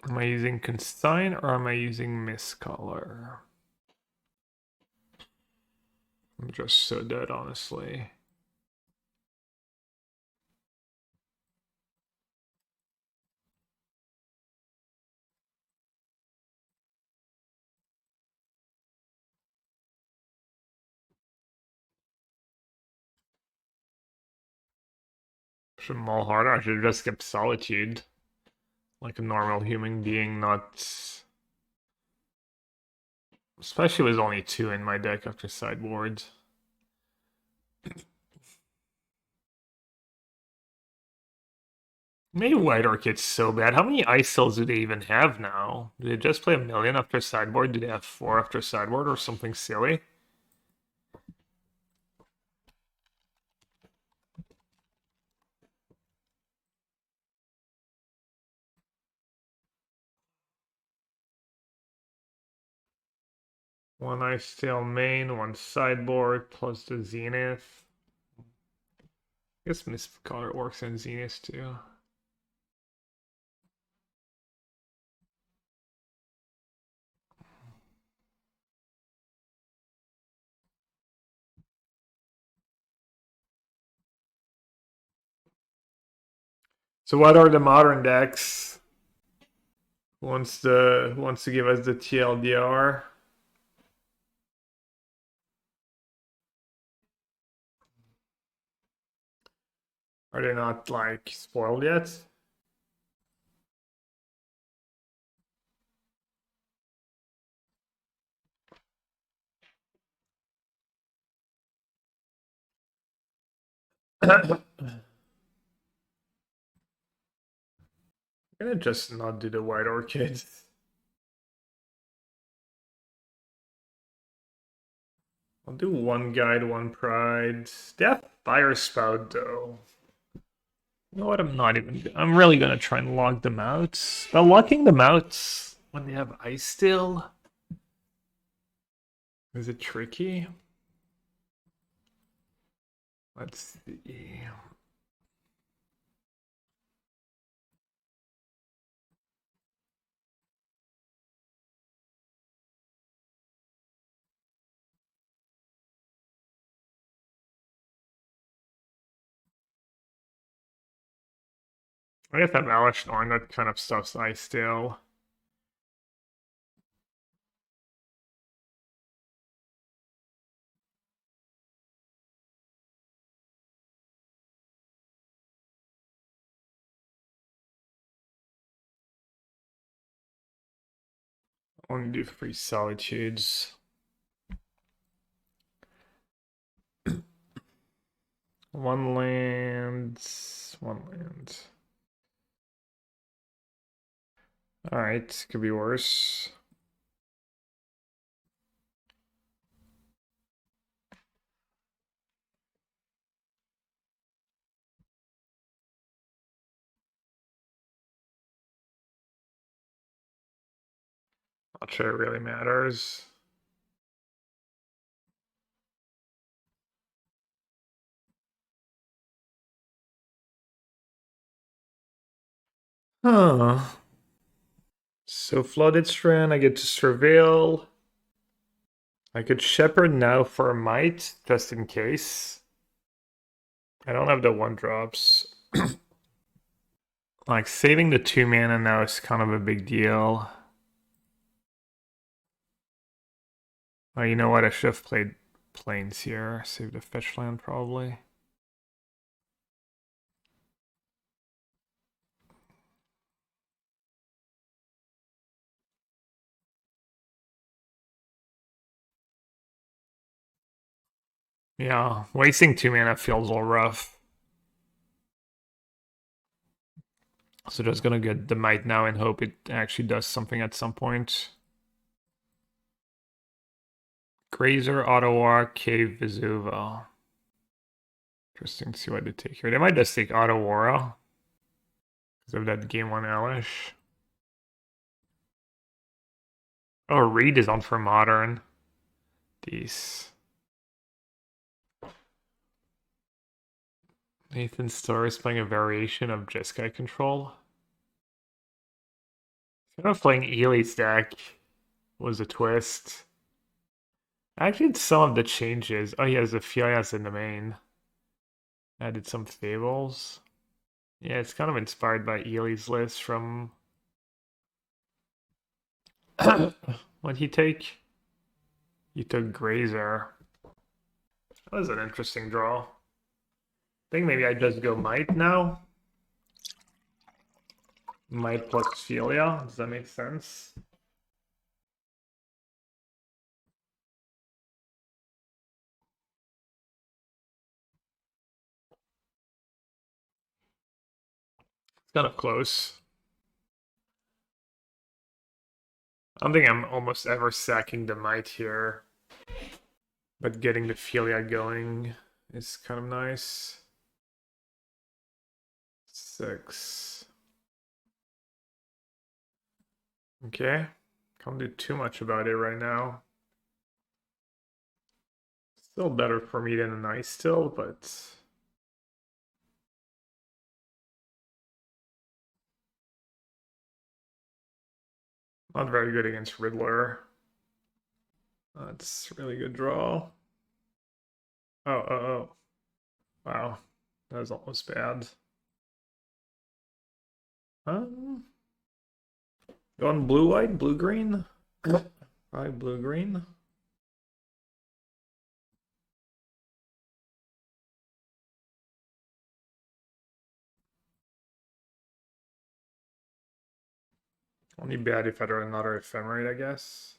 Am I using Consign or am I using Mistcaller? I'm just so dead, honestly. Should mull harder. I should have just kept Solitude. Like a normal human being, not... Especially with only 2 in my deck after sideboard. Maybe White Orchid's so bad. How many ice cells do they even have now? Do they just play 1,000,000 after sideboard? Do they have 4 after sideboard or something silly? One ice tail main, one sideboard, plus the Zenith. I guess Mist Color works in Zenith too. So what are the modern decks? Who wants to give us the TLDR? Are they not like spoiled yet? I'm gonna just not do the White Orchid. I'll do one guide, one pride. They have Fire Spout though. You know what? I'm really gonna try and lock them out. But locking them out when they have Ice Still, is it tricky? Let's see. I guess that Relish Norn, that kind of stuff's Ice Still. I want to do Free Solitudes. One land, one land. Alright, could be worse. Not sure it really matters. Huh. So Flooded Strand, I get to Surveil. I could Shepherd now for a Might, just in case. I don't have the 1-drops. Like, saving the 2 mana now is kind of a big deal. Oh, you know what? I should have played Plains here. Save the fetch land, probably. Yeah, wasting 2 mana feels all rough. So just gonna get the Might now and hope it actually does something at some point. Grazer, Ottawa, Cave, Vesuva. Interesting to see what they take here. They might just take Ottawa because of that game 1 Elish. Oh, Reed is on for Modern. These. Nathan Starr is playing a variation of Jeskai Control. Kind of playing Ely's deck was a twist. Actually, some of the changes. Oh, he has a Fias in the main. Added some Fables. Yeah, it's kind of inspired by Ely's list from... What'd he take? He took Grazer. That was an interesting draw. think maybe I just go Might now. Might plus Philia. Does that make sense? It's kind of close. I don't think I'm almost ever sacking the Might here. But getting the Philia going is kind of nice. 6. Okay. Can't do too much about it right now. Still better for me than an Ice Still, but... not very good against Riddler. That's a really good draw. Oh. Wow. That was almost bad. Going blue-white, blue-green? Probably blue-green. Only bad if I draw another ephemerate, I guess.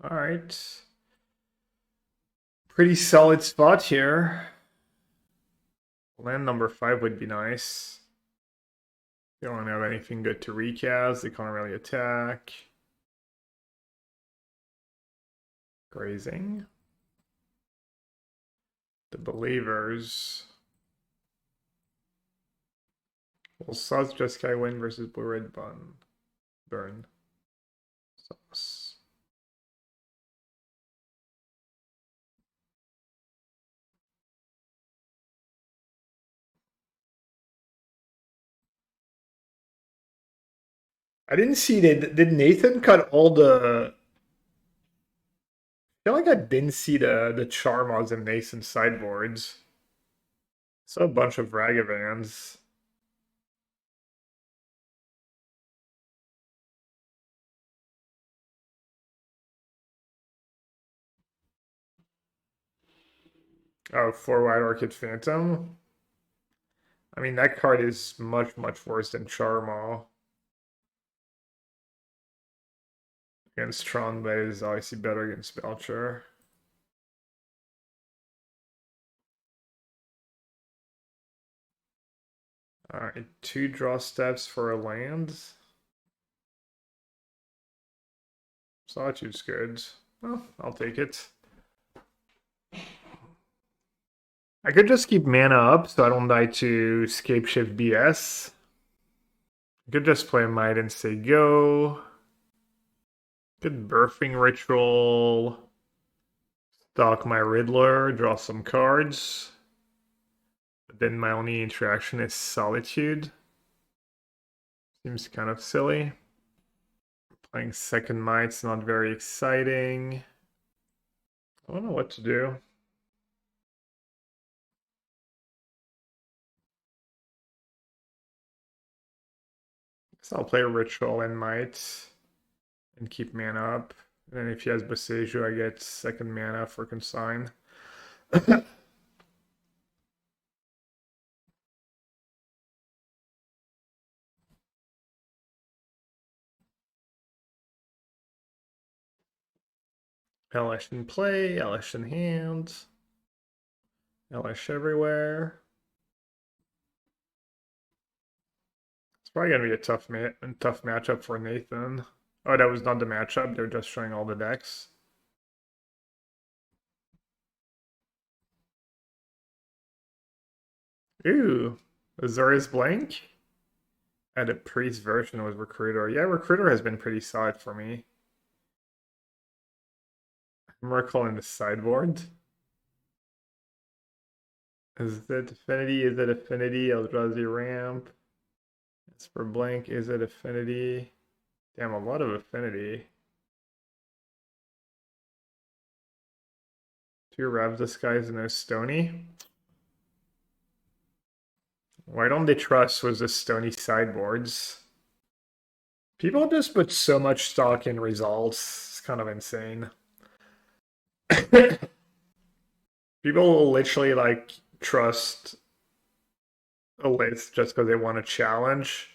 Alright. Pretty solid spot here. Land number 5 would be nice. They don't have anything good to recast. They can't really attack. Grazing. The Believers. Will Sauce Jeskai win versus Blue Red Burn? Sauce. I didn't see did Nathan cut all the... I feel like I didn't see the Charmos in Nathan's sideboards. Saw a bunch of Ragavans. Oh, 4-white Orchid Phantom. I mean, that card is much worse than Charmaw. Against Tron, but it is obviously better against Belcher. Alright, 2 draw steps for a land. Solitude's good. Well, I'll take it. I could just keep mana up so I don't die to Scapeshift BS. I could just play Might and say go. Good Birthing Ritual. Stock my Riddler, draw some cards. But then my only interaction is Solitude. Seems kind of silly. Playing second Might's not very exciting. I don't know what to do. So I'll play Ritual and Might and keep mana up. And then if he has Boseiju, I get second mana for Consign. Elish in play, Elish in hand. Elish everywhere. It's probably gonna be a tough matchup for Nathan. Oh, that was not the matchup. They're just showing all the decks. Ooh, Azorius Blank. And a Priest version with Recruiter. Yeah, Recruiter has been pretty solid for me. Miracle in the sideboard. Is it Affinity? Is it Affinity? Eldrazi Ramp. It's for Blank. Is it Affinity? Damn, a lot of Affinity. 2 Ravdos guys and no Stony. Why don't they trust with the Stony sideboards? People just put so much stock in results. It's kind of insane. People will literally like trust a list just because they want a challenge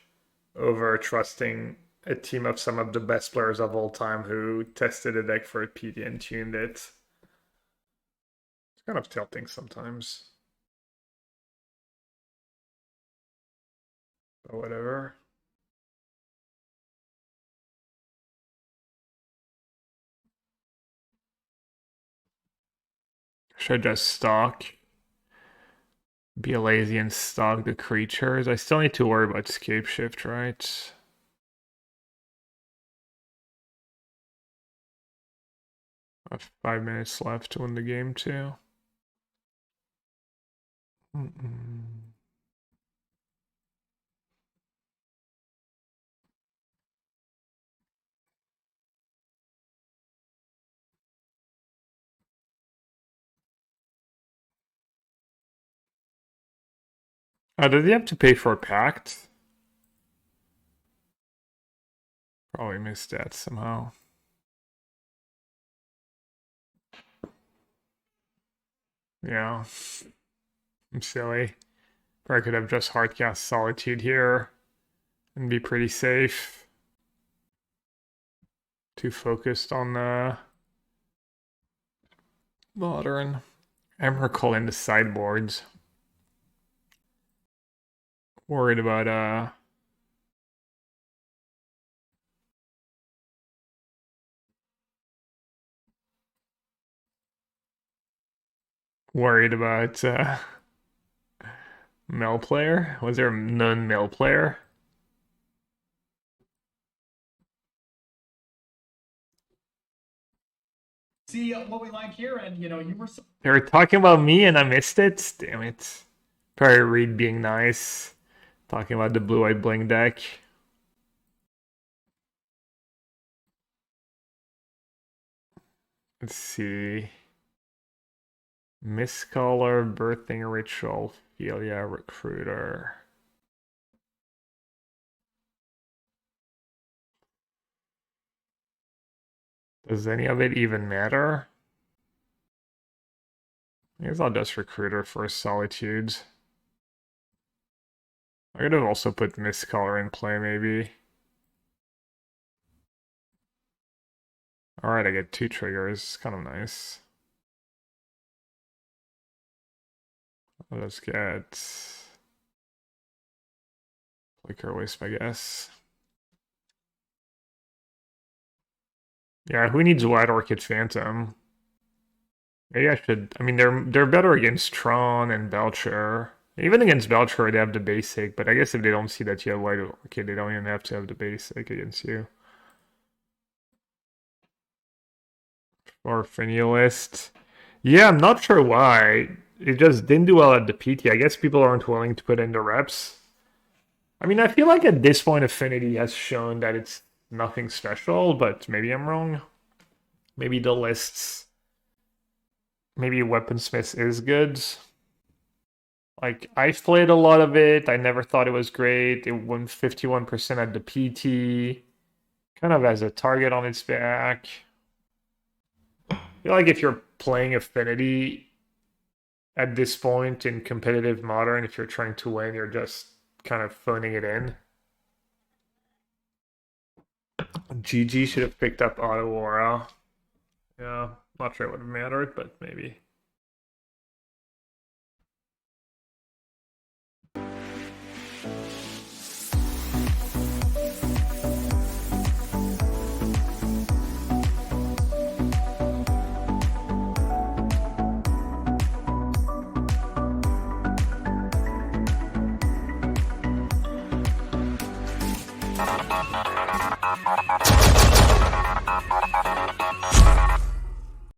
over trusting a team of some of the best players of all time who tested a deck for a PD and tuned it. It's kind of tilting sometimes. But whatever. Should I just stock? Be lazy and stock the creatures. I still need to worry about scape shift, right? I have 5 minutes left to win the game too. Oh, did he have to pay for a pact? Probably missed that somehow. Yeah. I'm silly. Probably could have just hardcast Solitude here and be pretty safe. Too focused on the modern. Emrakul in the sideboards. Worried about Mel player? Was there a non-male player? See what we like here, and you were. They were talking about me and I missed it? Damn it. Probably Reed being nice. Talking about the blue-eyed bling deck. Let's see. Mistcaller, Birthing Ritual, Philia, Recruiter. Does any of it even matter? I guess I'll just Recruiter for Solitudes. I could have also put Mistcaller in play, maybe. Alright, I get 2 triggers. Kind of nice. Let's get Flicker Wisp, I guess. Yeah, who needs White Orchid Phantom? Maybe I should. I mean, they're better against Tron and Belcher. Even against Belcher, they have the basic. But I guess if they don't see that you have White Orchid, they don't even have to have the basic against you. Or Finalist. Yeah, I'm not sure why. It just didn't do well at the PT. I guess people aren't willing to put in the reps. I mean, I feel like at this point, Affinity has shown that it's nothing special, but maybe I'm wrong. Maybe the lists. Maybe Weaponsmith is good. Like, I've played a lot of it. I never thought it was great. It won 51% at the PT. Kind of has a target on its back. I feel like if you're playing Affinity at this point in competitive Modern, if you're trying to win, you're just kind of phoning it in. GG should have picked up Auto Aura. Yeah, not sure it would have mattered, but maybe.